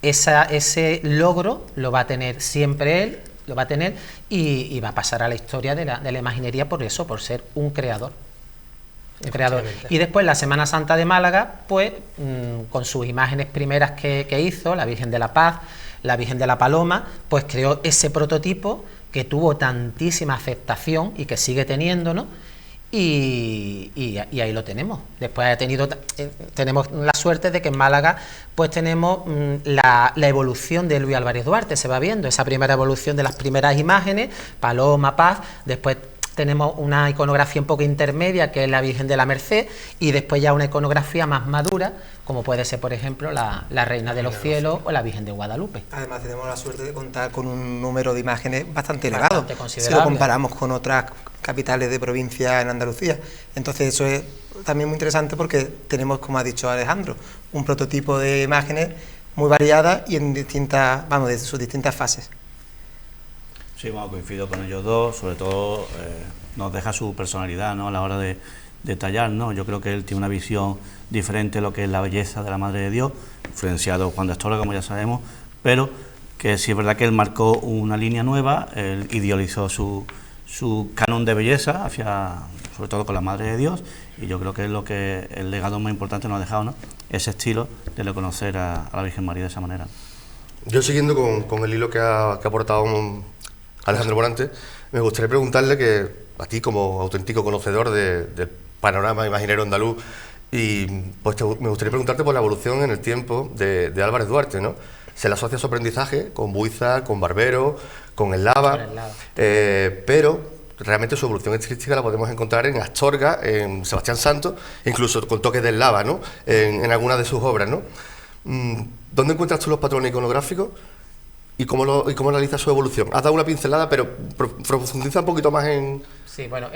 ese logro lo va a tener siempre él, lo va a tener y va a pasar a la historia de la imaginería por eso, por ser un creador. Un creador. Y después la Semana Santa de Málaga, pues con sus imágenes primeras que hizo, la Virgen de la Paz, la Virgen de la Paloma, pues creó ese prototipo que tuvo tantísima aceptación y que sigue teniendo, ¿no? Y ahí lo tenemos. Después tenemos la suerte de que en Málaga pues tenemos la evolución de Luis Álvarez Duarte, se va viendo esa primera evolución de las primeras imágenes, Paloma, Paz, después tenemos una iconografía un poco intermedia que es la Virgen de la Merced y después ya una iconografía más madura como puede ser por ejemplo la Reina de los Cielos o la Virgen de Guadalupe. Además tenemos la suerte de contar con un número de imágenes bastante elevado si lo comparamos con otras capitales de provincia en Andalucía. Entonces eso es también muy interesante porque tenemos, como ha dicho Alejandro, un prototipo de imágenes muy variadas y en distintas, de sus distintas fases. Sí, bueno, coincido con ellos dos, sobre todo nos deja su personalidad, ¿no?, a la hora de tallar, ¿no? Yo creo que él tiene una visión diferente de lo que es la belleza de la Madre de Dios, influenciado Juan de Astorga, como ya sabemos, pero que sí es verdad que él marcó una línea nueva, él idealizó su canon de belleza, sobre todo con la Madre de Dios, y yo creo que es lo que el legado más importante nos ha dejado, ¿no?, ese estilo de reconocer a la Virgen María de esa manera. Yo siguiendo con el hilo que ha aportado Alejandro Morante, me gustaría preguntarle que a ti como auténtico conocedor del panorama imaginero andaluz, y pues me gustaría preguntarte por la evolución en el tiempo de Álvarez Duarte, ¿no? Se le asocia su aprendizaje con Buiza, con Barbero, con el Lava, pero realmente su evolución estilística la podemos encontrar en Astorga, en Sebastián Santos, incluso con toques del lava, ¿no? En algunas de sus obras, ¿no? ¿Dónde encuentras tú los patrones iconográficos y cómo analizas su evolución? Has dado una pincelada, pero profundiza un poquito más en... Sí, bueno,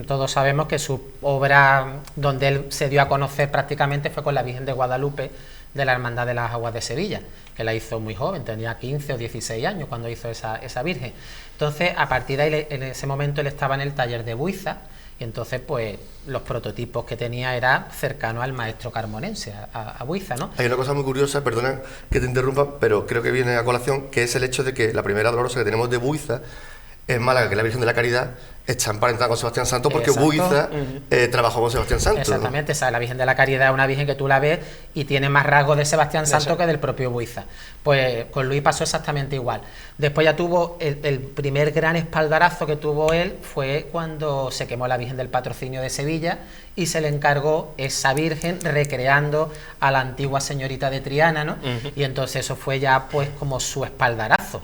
todos sabemos que su obra donde él se dio a conocer prácticamente fue con la Virgen de Guadalupe de la Hermandad de las Aguas de Sevilla, que la hizo muy joven, tenía 15 o 16 años cuando hizo esa Virgen. Entonces, a partir de ahí, en ese momento él estaba en el taller de Buiza, y entonces pues los prototipos que tenía era cercano al maestro carmonense, a Buiza, ¿no? Hay una cosa muy curiosa, perdona que te interrumpa, pero creo que viene a colación, que es el hecho de que la primera dolorosa que tenemos de Buiza en Málaga, que es la Virgen de la Caridad, está emparentada con Sebastián Santos porque Buiza trabajó con Sebastián Santos. Exactamente, ¿no? La Virgen de la Caridad es una Virgen que tú la ves y tiene más rasgos de Sebastián Santos que del propio Buiza. Pues con Luis pasó exactamente igual. Después ya tuvo el primer gran espaldarazo que tuvo él fue cuando se quemó la Virgen del Patrocinio de Sevilla y se le encargó esa Virgen recreando a la antigua señorita de Triana, ¿no? Y entonces eso fue ya pues como su espaldarazo.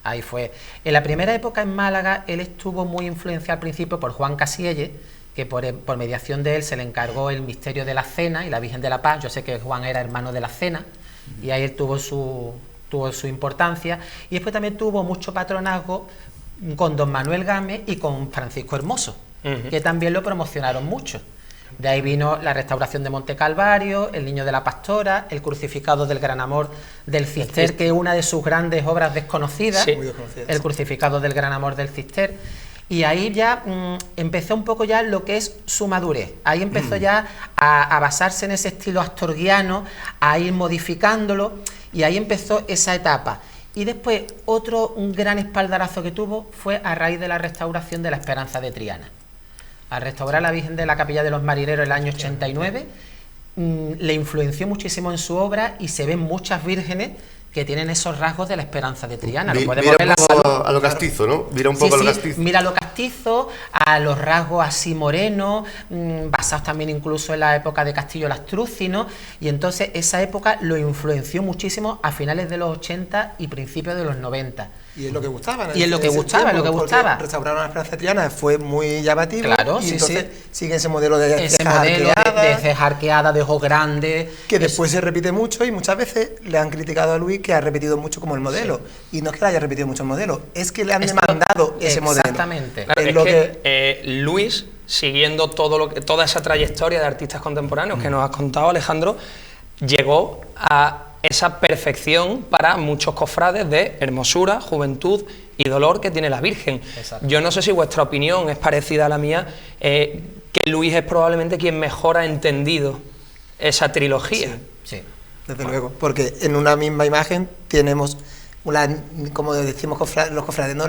Ahí fue. En la primera época en Málaga, él estuvo muy influenciado al principio por Juan Casielle, que por mediación de él se le encargó el misterio de la Cena y la Virgen de la Paz. Yo sé que Juan era hermano de la Cena y ahí él tuvo su importancia. Y después también tuvo mucho patronazgo con don Manuel Gámez y con Francisco Hermoso, que también lo promocionaron mucho. De ahí vino la restauración de Monte Calvario, el Niño de la Pastora, el Crucificado del Gran Amor del Cister, que es una de sus grandes obras desconocidas, sí, el Crucificado del Gran Amor del Cister. Y ahí ya empezó un poco ya lo que es su madurez. Ahí empezó ya a basarse en ese estilo astorguiano, a ir modificándolo, y ahí empezó esa etapa. Y después un gran espaldarazo que tuvo fue a raíz de la restauración de la Esperanza de Triana. Al restaurar la Virgen de la Capilla de los Marineros en el año 89, le influenció muchísimo en su obra y se ven muchas vírgenes que tienen esos rasgos de la Esperanza de Triana. Lo podemos ver un poco a lo castizo, ¿no? Mira un poco a lo castizo. Mira lo castizo, a los rasgos así morenos, basados también incluso en la época de Castillo Lastruzzi, ¿no? Y entonces esa época lo influenció muchísimo a finales de los 80 y principios de los 90. Y es lo que gustaba, ¿no? Y es lo que gustaba, Restauraron la Esperanza Triana fue muy llamativo. Claro, y sí, entonces sigue ese modelo de cejas arqueadas, de ojos grandes. Que después se repite mucho y muchas veces le han criticado a Luis que ha repetido mucho como el modelo. Sí. Y no es que le haya repetido mucho el modelo, es que le han demandado ese modelo. Exactamente. Claro, es que Luis, siguiendo toda esa trayectoria de artistas contemporáneos que nos has contado, Alejandro, llegó a esa perfección para muchos cofrades de hermosura, juventud y dolor que tiene la Virgen. Exacto. Yo no sé si vuestra opinión es parecida a la mía, que Luis es probablemente quien mejor ha entendido esa trilogía. Sí, sí, desde luego, porque en una misma imagen tenemos, como decimos los cofrades, ¿no?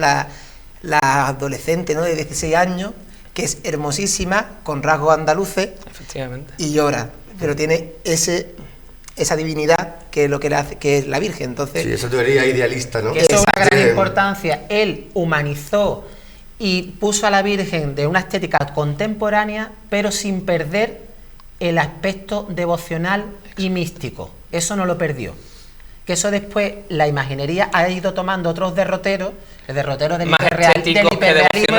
la adolescente, ¿no? De 16 años, que es hermosísima, con rasgos andaluces. Efectivamente. Y llora, pero tiene esa divinidad que es lo que le hace, que es la Virgen. Entonces, sí, esa teoría idealista, ¿no? Que eso es una gran importancia. Él humanizó y puso a la Virgen de una estética contemporánea, pero sin perder el aspecto devocional y místico. Eso no lo perdió. Que eso después la imaginería ha ido tomando otros derroteros, el derrotero del hiperrealismo,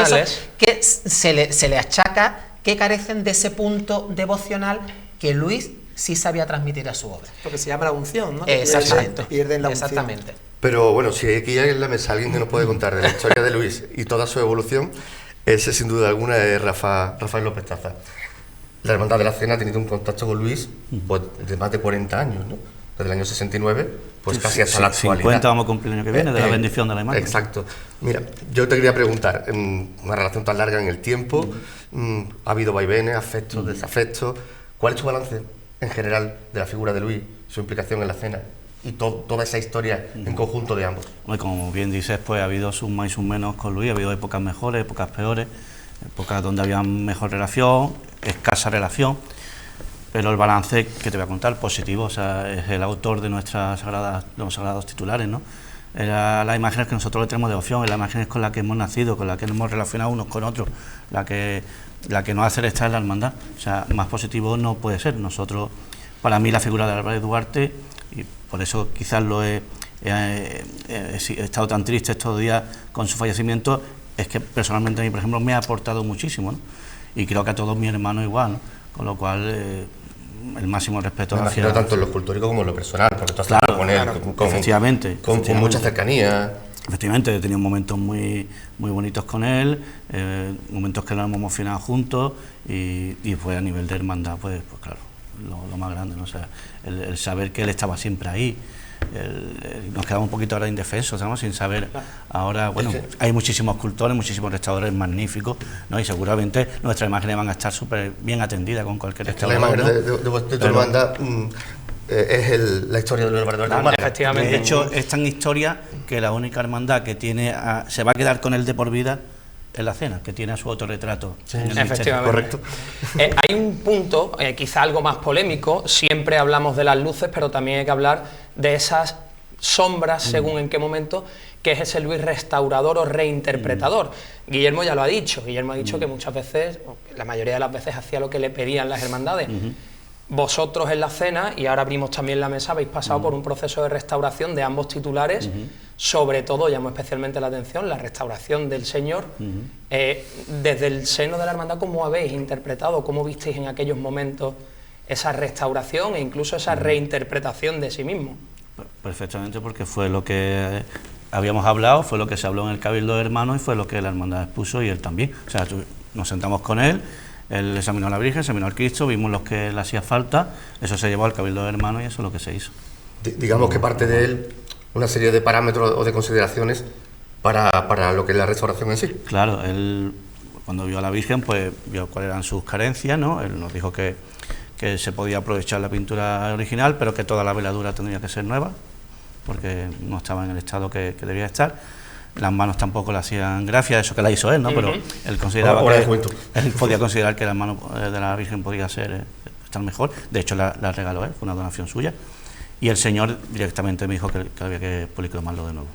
que se le achaca que carecen de ese punto devocional que Luis sí sabía transmitir a su obra. Porque se llama la unción, ¿no? Exactamente. Pierden la unción. Exactamente. Pero bueno, si aquí hay en la mesa alguien que nos puede contar de la historia de Luis y toda su evolución, ese sin duda alguna es Rafael López Taza. La Hermandad de la Cena ha tenido un contacto con Luis pues, de más de 40 años, ¿no? Desde el año 69, pues casi hasta la actualidad. 50 vamos a cumplir el año que viene, de la bendición de la imagen. Exacto. Mira, yo te quería preguntar, una relación tan larga en el tiempo, ha habido vaivenes, afectos, desafectos. ¿Cuál es tu balance en general de la figura de Luis, su implicación en la Cena y toda esa historia en conjunto de ambos? Como bien dices, pues ha habido sus más y sus menos con Luis, ha habido épocas mejores, épocas peores, épocas donde había mejor relación, escasa relación, pero el balance que te voy a contar, positivo, o sea, es el autor de los sagrados titulares, ¿no? Era las imágenes que nosotros le tenemos devoción, es las imágenes con las que hemos nacido, con las que nos hemos relacionado unos con otros, la que nos hace estar en la hermandad. O sea, más positivo no puede ser. Nosotros, para mí, la figura de Álvarez Duarte, y por eso quizás he estado tan triste estos días con su fallecimiento, es que personalmente a mí, por ejemplo, me ha aportado muchísimo, ¿no? Y creo que a todos mis hermanos igual, ¿no? Con lo cual, el máximo respeto hacia... tanto en lo escultórico como en lo personal, porque tú has estado con él, efectivamente, con mucha cercanía. Efectivamente, he tenido momentos muy bonitos con él, momentos que lo hemos emocionado juntos, y fue a nivel de hermandad, pues claro, lo más grande, ¿no? O sea, el saber que él estaba siempre ahí. Nos quedamos un poquito ahora indefensos, ¿sabes? Sin saber. Ahora, bueno, hay muchísimos escultores, muchísimos restauradores magníficos, ¿no? Y seguramente nuestras imágenes van a estar súper bien atendidas con cualquier restaurador. La imagen de tu hermandad es la historia de los hermanos de Humana. Efectivamente. De hecho, es tan historia que la única hermandad que tiene se va a quedar con él de por vida en la cena, que tiene a su autorretrato. Sí, efectivamente. Correcto. Hay un punto, quizá algo más polémico, siempre hablamos de las luces, pero también hay que hablar de esas sombras, según en qué momento, que es ese Luis restaurador o reinterpretador. Guillermo ya lo ha dicho, Guillermo ha dicho que muchas veces, la mayoría de las veces, hacía lo que le pedían las hermandades. Vosotros en la cena, y ahora abrimos también la mesa, habéis pasado por un proceso de restauración de ambos titulares, sobre todo, llamó especialmente la atención, la restauración del Señor. Desde el seno de la hermandad, ¿cómo habéis interpretado, cómo visteis en aquellos momentos esa restauración e incluso esa reinterpretación de sí mismo? Perfectamente, porque fue lo que habíamos hablado, fue lo que se habló en el Cabildo de Hermanos y fue lo que la hermandad expuso y él también. O sea, nos sentamos con él. Él examinó a la Virgen, examinó al Cristo, vimos lo que le hacía falta, eso se llevó al Cabildo de Hermanos y eso es lo que se hizo. Digamos que parte de él una serie de parámetros o de consideraciones para lo que es la restauración en sí. Claro, él cuando vio a la Virgen, pues vio cuáles eran sus carencias, ¿no? Él nos dijo que se podía aprovechar la pintura original, pero que toda la veladura tendría que ser nueva, porque no estaba en el estado que debía estar. Las manos tampoco le hacían gracia, eso que la hizo él, ¿no? Pero él consideraba él podía considerar que las manos de la Virgen podía estar mejor. De hecho, la regaló él, fue una donación suya. Y el Señor directamente me dijo que había que policromarlo de nuevo.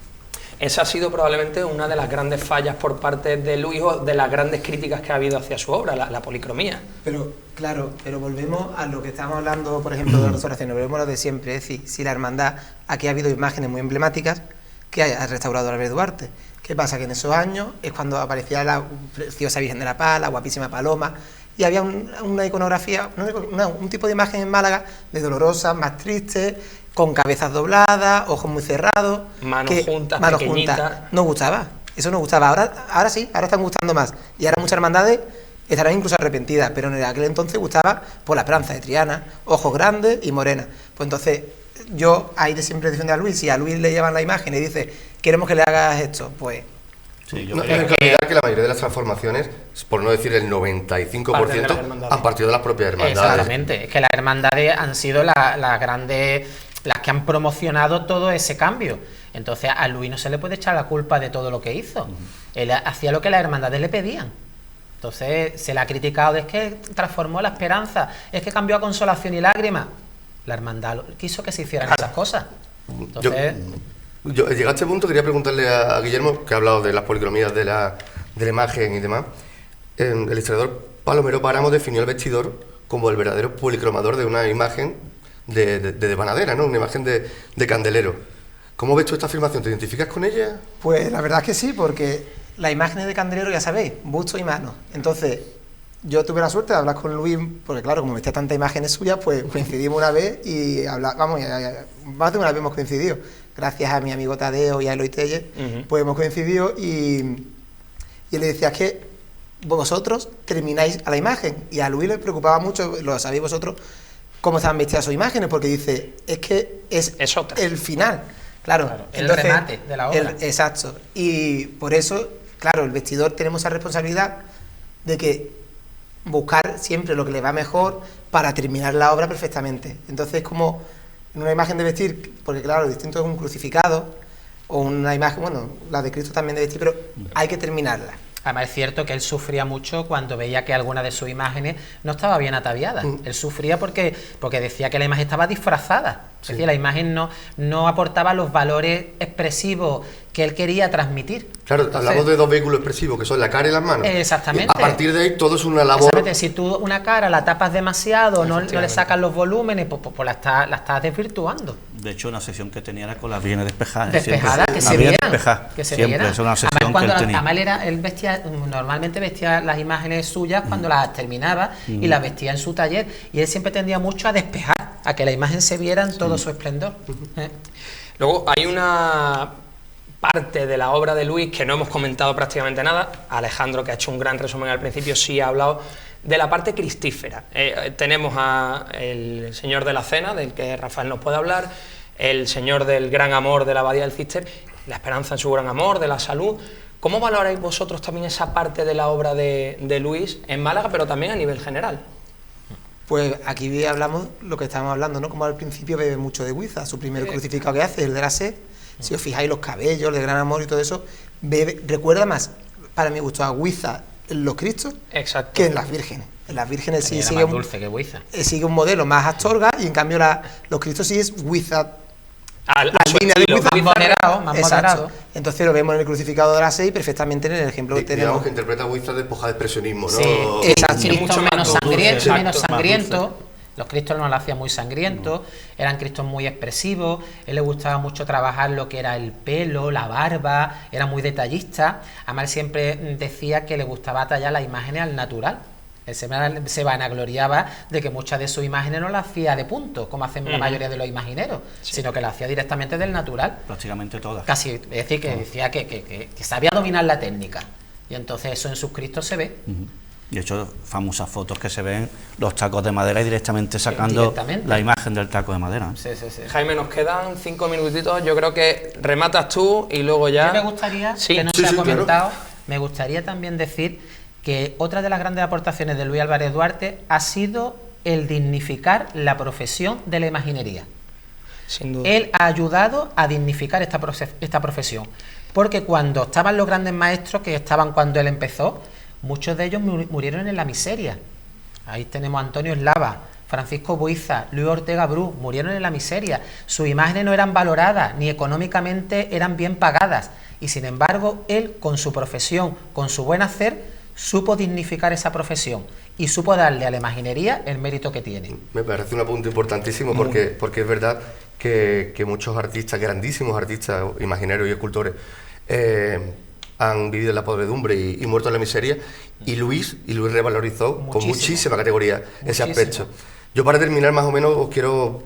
Esa ha sido probablemente una de las grandes fallas por parte de Luis, o de las grandes críticas que ha habido hacia su obra, la policromía. Pero, claro, volvemos a lo que estamos hablando, por ejemplo, de la restauración, volvemos a lo de siempre, es decir, si la hermandad, aquí ha habido imágenes muy emblemáticas que ha restaurado Álvarez Duarte. ¿Qué pasa? Que en esos años es cuando aparecía la preciosa Virgen de la Paz, la guapísima Paloma, y había una iconografía, un tipo de imagen en Málaga de dolorosas, más tristes, con cabezas dobladas, ojos muy cerrados, manos juntas, no gustaba, eso no gustaba. Ahora sí, ahora están gustando más, y ahora muchas hermandades estarán incluso arrepentidas, pero en aquel entonces gustaba por la Esperanza de Triana, ojos grandes y morenas. Pues entonces yo ahí siempre defiendo a Luis, si a Luis le llevan la imagen y dice queremos que le hagas esto, pues... Sí, no hay que olvidar que la mayoría de las transformaciones, por no decir el 95%, han partido de las propias hermandades. Exactamente, es que las hermandades han sido las grandes, las que han promocionado todo ese cambio. Entonces a Luis no se le puede echar la culpa de todo lo que hizo. Él hacía lo que las hermandades le pedían. Entonces se le ha criticado, es que transformó la esperanza, es que cambió a consolación y lágrimas. La hermandad quiso que se hicieran esas cosas. Entonces... Yo, llegado a este punto, quería preguntarle a Guillermo, que ha hablado de las policromías de la imagen y demás. El historiador Palomero Páramo definió el vestidor como el verdadero policromador de una imagen de desvanadera, ¿no? Una imagen de candelero. ¿Cómo ves tú esta afirmación? ¿Te identificas con ella? Pues la verdad es que sí, porque las imágenes de candelero, ya sabéis, busto y mano. Entonces, yo tuve la suerte de hablar con Luis, porque claro, como viste tantas imágenes suyas, pues coincidimos una vez y más de una vez hemos coincidido. Gracias a mi amigo Tadeo y a Eloy Telle, pues hemos coincidido y le decía, es que vosotros termináis a la imagen. Y a Luis le preocupaba mucho, lo sabéis vosotros, cómo estaban vestidas sus imágenes, porque dice, es que es el final. Claro, el remate de la obra. Exacto. Y por eso, claro, el vestidor tenemos esa responsabilidad de que buscar siempre lo que le va mejor para terminar la obra perfectamente. Entonces, como en una imagen de vestir, porque claro, lo distinto es un crucificado o una imagen, bueno, la de Cristo también de vestir, pero hay que terminarla. Además es cierto que él sufría mucho cuando veía que alguna de sus imágenes no estaba bien ataviada. Él sufría porque decía que la imagen estaba disfrazada. Es decir, la imagen no aportaba los valores expresivos que él quería transmitir. Claro, Entonces, hablamos de dos vehículos expresivos, que son la cara y las manos. Exactamente. Y a partir de ahí todo es una labor... Exactamente. Si tú una cara la tapas demasiado, no le sacas los volúmenes, pues la estás desvirtuando. De hecho, una sesión que tenía era con las vírgenes despejadas. Despejadas, que se vieran. vieran. Que se Siempre, vieran. es una sesión Además, que él tenía. Normalmente vestía las imágenes suyas cuando las terminaba y las vestía en su taller. Y él siempre tendía mucho a despejar, a que la imagen se viera en todo su esplendor. Luego hay una parte de la obra de Luis que no hemos comentado prácticamente nada. Alejandro, que ha hecho un gran resumen al principio, sí ha hablado de la parte cristífera. Tenemos el Señor de la Cena, del que Rafael nos puede hablar, el Señor del Gran Amor de la Abadía del Císter, la esperanza en su gran amor, de la salud. ¿Cómo valoráis vosotros también esa parte de la obra de Luis en Málaga, pero también a nivel general? Pues aquí hablamos lo que estábamos hablando, ¿no? Como al principio bebe mucho de Guiza, su primer crucificado que hace, el de la sed. Si os fijáis, los cabellos, el de gran amor y todo eso, recuerda más, para mi gusto, a Guiza en los Cristos que en las vírgenes. En las vírgenes sí sigue más dulce que Guiza. Sigue un modelo más Astorga, y en cambio los Cristos sí es Guiza. La línea de Guiza más moderado. Entonces lo vemos en el crucificado de la 6 perfectamente en el ejemplo que tenemos. Digamos que interpreta Guiza despoja de expresionismo, ¿no? Sí, exacto. Cristo menos sangriento. Dulce. Los Cristos no lo hacían muy sangrientos, eran Cristos muy expresivos. Él le gustaba mucho trabajar lo que era el pelo, la barba, era muy detallista. Además, él siempre decía que le gustaba tallar las imágenes al natural. Él se vanagloriaba de que muchas de sus imágenes no las hacía de punto, como hacen la mayoría de los imagineros, sino que las hacía directamente del natural. Prácticamente todas. Casi, es decir, que decía que sabía dominar la técnica. Y entonces eso en sus Cristos se ve. De hecho, famosas fotos que se ven los tacos de madera y directamente sacando la imagen del taco de madera. Sí. Jaime, nos quedan 5 minutitos. Yo creo que rematas tú y luego ya... Yo me gustaría, que no se ha comentado, me gustaría también decir que otra de las grandes aportaciones de Luis Álvarez Duarte ha sido el dignificar la profesión de la imaginería. Sin duda. Él ha ayudado a dignificar esta profesión, porque cuando estaban los grandes maestros, que estaban cuando él empezó, muchos de ellos murieron en la miseria. Ahí tenemos a Antonio Eslava, Francisco Buiza, Luis Ortega Bru, murieron en la miseria. Sus imágenes no eran valoradas, ni económicamente eran bien pagadas. Y sin embargo, él, con su profesión, con su buen hacer, supo dignificar esa profesión y supo darle a la imaginería el mérito que tiene. Me parece un apunte importantísimo porque es verdad que muchos artistas, grandísimos artistas, imagineros y escultores, han vivido en la podredumbre y muerto en la miseria, y Luis revalorizó con muchísima categoría ese aspecto. Yo, para terminar, más o menos, os quiero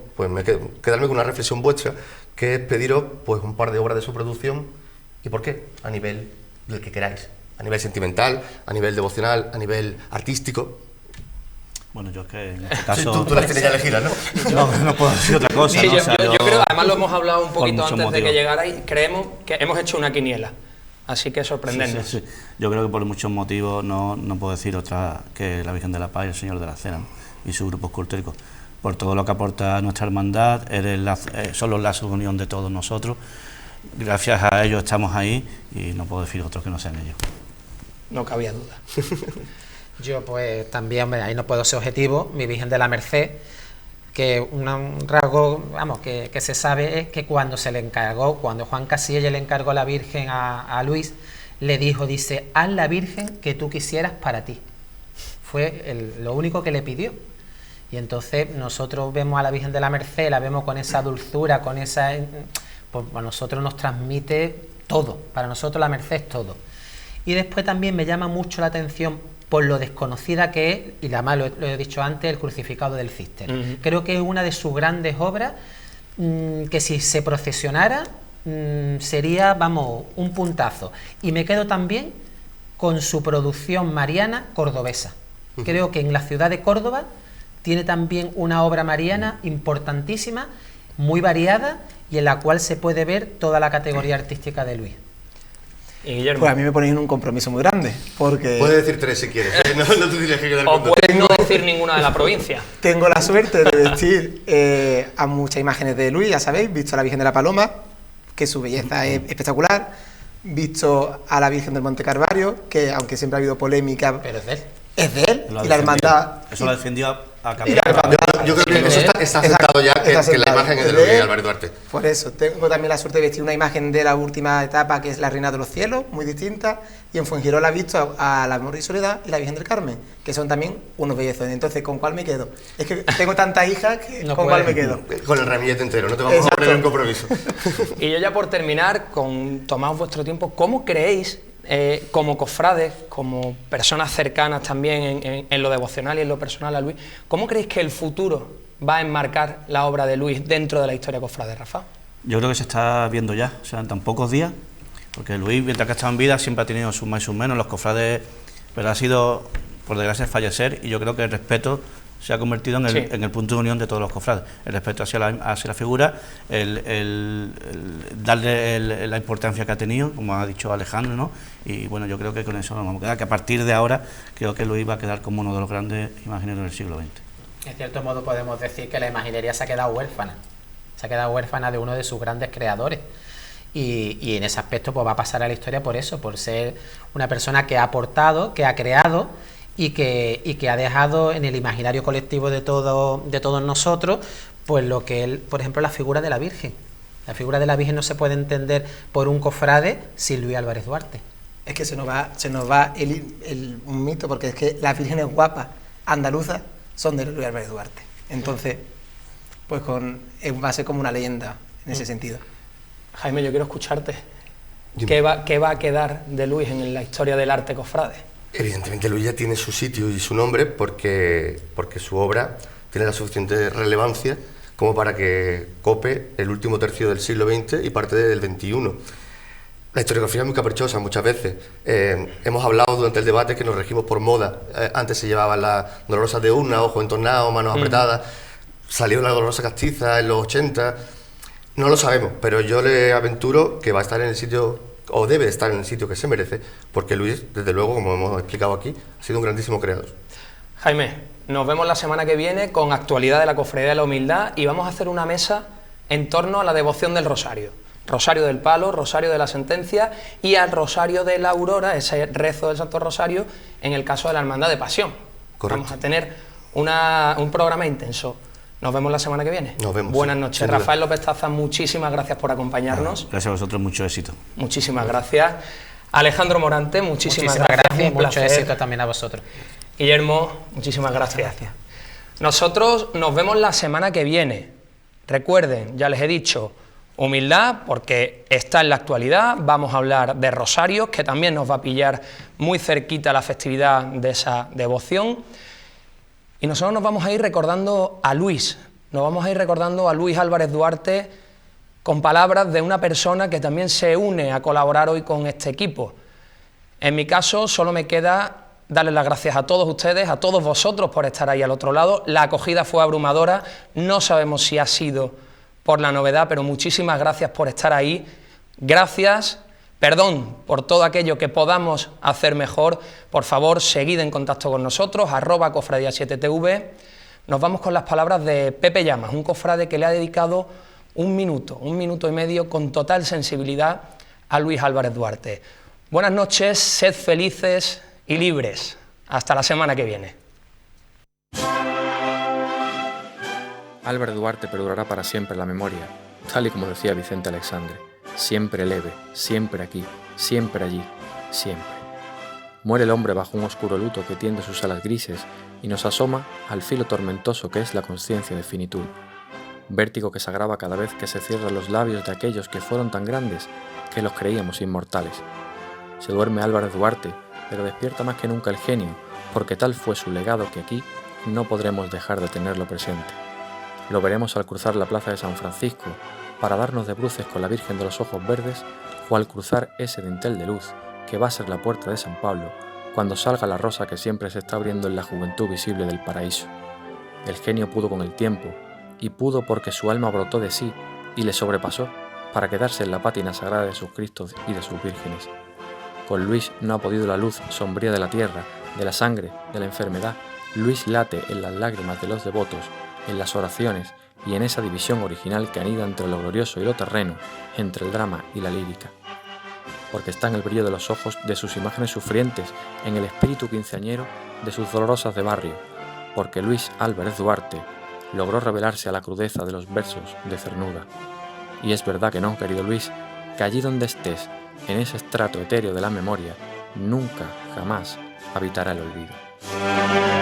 quedarme con una reflexión vuestra, que es pediros pues un par de obras de su producción. ¿Y por qué? A nivel del que queráis. A nivel sentimental, a nivel devocional, a nivel artístico. Bueno, yo es que en este caso... Tú las tienes ya elegidas, ¿no? No puedo decir otra cosa. Sí, ¿no? yo creo, además lo hemos hablado un poquito antes de motivos. que llegarais, creemos que hemos hecho una quiniela, así que sorprendernos. Sí. Yo creo que por muchos motivos no puedo decir otra que la Virgen de la Paz y el Señor de la Cena, ¿no? Y su grupo escultórico. Por todo lo que aporta nuestra hermandad, son los lazos de unión de todos nosotros. Gracias a ellos estamos ahí y no puedo decir otros que no sean ellos. No cabía duda. Yo pues también, ahí no puedo ser objetivo, mi Virgen de la Merced, que un rasgo, vamos, que se sabe es que cuando Juan Casilla le encargó la Virgen a Luis, le dice, haz la Virgen que tú quisieras para ti. Fue lo único que le pidió. Y entonces nosotros vemos a la Virgen de la Merced, la vemos con esa dulzura, con esa... pues a nosotros nos transmite todo, para nosotros la Merced es todo. Y después también me llama mucho la atención por lo desconocida que es, y además lo he dicho antes, el crucificado del Císter. Creo que es una de sus grandes obras, que si se procesionara sería, vamos, un puntazo. Y me quedo también con su producción mariana cordobesa. Creo que en la ciudad de Córdoba tiene también una obra mariana importantísima, muy variada, y en la cual se puede ver toda la categoría artística de Luis. Y Guillermo. Pues a mí me ponéis en un compromiso muy grande, porque... Puedes decir 3 si quieres, no te tienes que quedar O con 2. puedes no decir ninguna de la provincia. Tengo la suerte de vestir a muchas imágenes de Luis, ya sabéis, visto a la Virgen de la Paloma, que su belleza es espectacular, visto a la Virgen del Monte Calvario, que aunque siempre ha habido polémica... Pero es de él. Es de él, y la hermandad... Eso lo defendió a Y la hermandad Yo creo que eso está aceptado ya, que la imagen es de Luis Álvarez Duarte. Por eso, tengo también la suerte de vestir una imagen de la última etapa, que es la Reina de los Cielos, muy distinta, y en Fuengirola he visto a la Amor y Soledad y la Virgen del Carmen, que son también unos bellezones. Entonces, ¿con cuál me quedo? Es que tengo tantas hijas que No ¿con puede. cuál me quedo? Con el ramillete entero, no te vamos a poner un compromiso. Y yo ya por terminar, tomaos vuestro tiempo, ¿cómo creéis, como cofrades, como personas cercanas también en lo devocional y en lo personal a Luis, cómo creéis que el futuro va a enmarcar la obra de Luis dentro de la historia cofrade, Rafa? Yo creo que se está viendo ya, o sea, en tan pocos días, porque Luis, mientras que ha estado en vida, siempre ha tenido sus más y sus menos. Los cofrades, pero ha sido, por desgracia, fallecer, y yo creo que el respeto se ha convertido en el punto de unión de todos los cofrades. El respeto hacia la figura, el darle la importancia que ha tenido, como ha dicho Alejandro, ¿no? Y bueno, yo creo que con eso nos vamos a quedar, que a partir de ahora creo que Luis va a quedar como uno de los grandes imagineros del siglo XX. En cierto modo podemos decir que la imaginería se ha quedado huérfana. Se ha quedado huérfana de uno de sus grandes creadores. Y en ese aspecto pues va a pasar a la historia por eso, por ser una persona que ha aportado, que ha creado y que ha dejado en el imaginario colectivo de todos nosotros, pues lo que él, por ejemplo, la figura de la Virgen. La figura de la Virgen no se puede entender por un cofrade sin Luis Álvarez Duarte. Es que se nos va un mito, porque es que las vírgenes guapas andaluzas son de Luis Álvarez Duarte. Entonces, pues va a ser como una leyenda en ese sentido. Jaime, yo quiero escucharte. ¿Qué va a quedar de Luis en la historia del arte cofrade? Evidentemente Luis ya tiene su sitio y su nombre porque su obra tiene la suficiente relevancia como para que cope el último tercio del siglo XX y parte del XXI. La historiografía es muy caprichosa muchas veces. Hemos hablado durante el debate que nos regimos por moda. Antes se llevaban las dolorosas de urna, ojos entornados, manos apretadas. Salió la dolorosa castiza en los 80. No lo sabemos, pero yo le aventuro que va a estar en el sitio, o debe estar en el sitio que se merece, porque Luis, desde luego, como hemos explicado aquí, ha sido un grandísimo creador. Jaime, nos vemos la semana que viene con actualidad de la Cofradía de la Humildad y vamos a hacer una mesa en torno a la devoción del Rosario. Rosario del Palo, Rosario de la Sentencia y al Rosario de la Aurora, ese rezo del Santo Rosario, en el caso de la Hermandad de Pasión. Correcto. Vamos a tener un programa intenso. Nos vemos la semana que viene. Nos vemos. Buenas noches. Rafael López Taza, muchísimas gracias por acompañarnos. Gracias a vosotros, mucho éxito. Muchísimas gracias. Alejandro Morante, muchísimas gracias. Y mucho éxito también a vosotros. Guillermo, muchísimas gracias. Nosotros nos vemos la semana que viene. Recuerden, ya les he dicho, humildad, porque está en la actualidad. Vamos a hablar de rosarios, que también nos va a pillar muy cerquita la festividad de esa devoción. Y nosotros nos vamos a ir recordando a Luis, Álvarez Duarte, con palabras de una persona que también se une a colaborar hoy con este equipo. En mi caso, solo me queda darles las gracias a todos ustedes, a todos vosotros por estar ahí al otro lado. La acogida fue abrumadora, no sabemos si ha sido por la novedad, pero muchísimas gracias por estar ahí. Gracias. Perdón por todo aquello que podamos hacer mejor. Por favor, seguid en contacto con nosotros, @cofradía7tv. Nos vamos con las palabras de Pepe Llamas, un cofrade que le ha dedicado un minuto y medio con total sensibilidad a Luis Álvarez Duarte. Buenas noches, sed felices y libres. Hasta la semana que viene. Álvarez Duarte perdurará para siempre en la memoria, tal y como decía Vicente Alexandre. Siempre leve, siempre aquí, siempre allí, siempre. Muere el hombre bajo un oscuro luto que tiende sus alas grises y nos asoma al filo tormentoso que es la conciencia de finitud. Vértigo que se agrava cada vez que se cierran los labios de aquellos que fueron tan grandes que los creíamos inmortales. Se duerme Álvarez Duarte, pero despierta más que nunca el genio, porque tal fue su legado que aquí no podremos dejar de tenerlo presente. Lo veremos al cruzar la plaza de San Francisco, para darnos de bruces con la Virgen de los Ojos Verdes, o al cruzar ese dintel de luz que va a ser la puerta de San Pablo, cuando salga la rosa que siempre se está abriendo en la juventud visible del paraíso. El genio pudo con el tiempo, y pudo porque su alma brotó de sí y le sobrepasó para quedarse en la pátina sagrada de sus Cristos y de sus vírgenes. Con Luis no ha podido la luz sombría de la tierra, de la sangre, de la enfermedad. Luis late en las lágrimas de los devotos, en las oraciones y en esa división original que anida entre lo glorioso y lo terreno, entre el drama y la lírica. Porque está en el brillo de los ojos de sus imágenes sufrientes, en el espíritu quinceañero de sus dolorosas de barrio, porque Luis Álvarez Duarte, logró revelarse a la crudeza de los versos de Cernuda. Y es verdad que no, querido Luis, que allí donde estés, en ese estrato etéreo de la memoria, nunca, jamás habitará el olvido.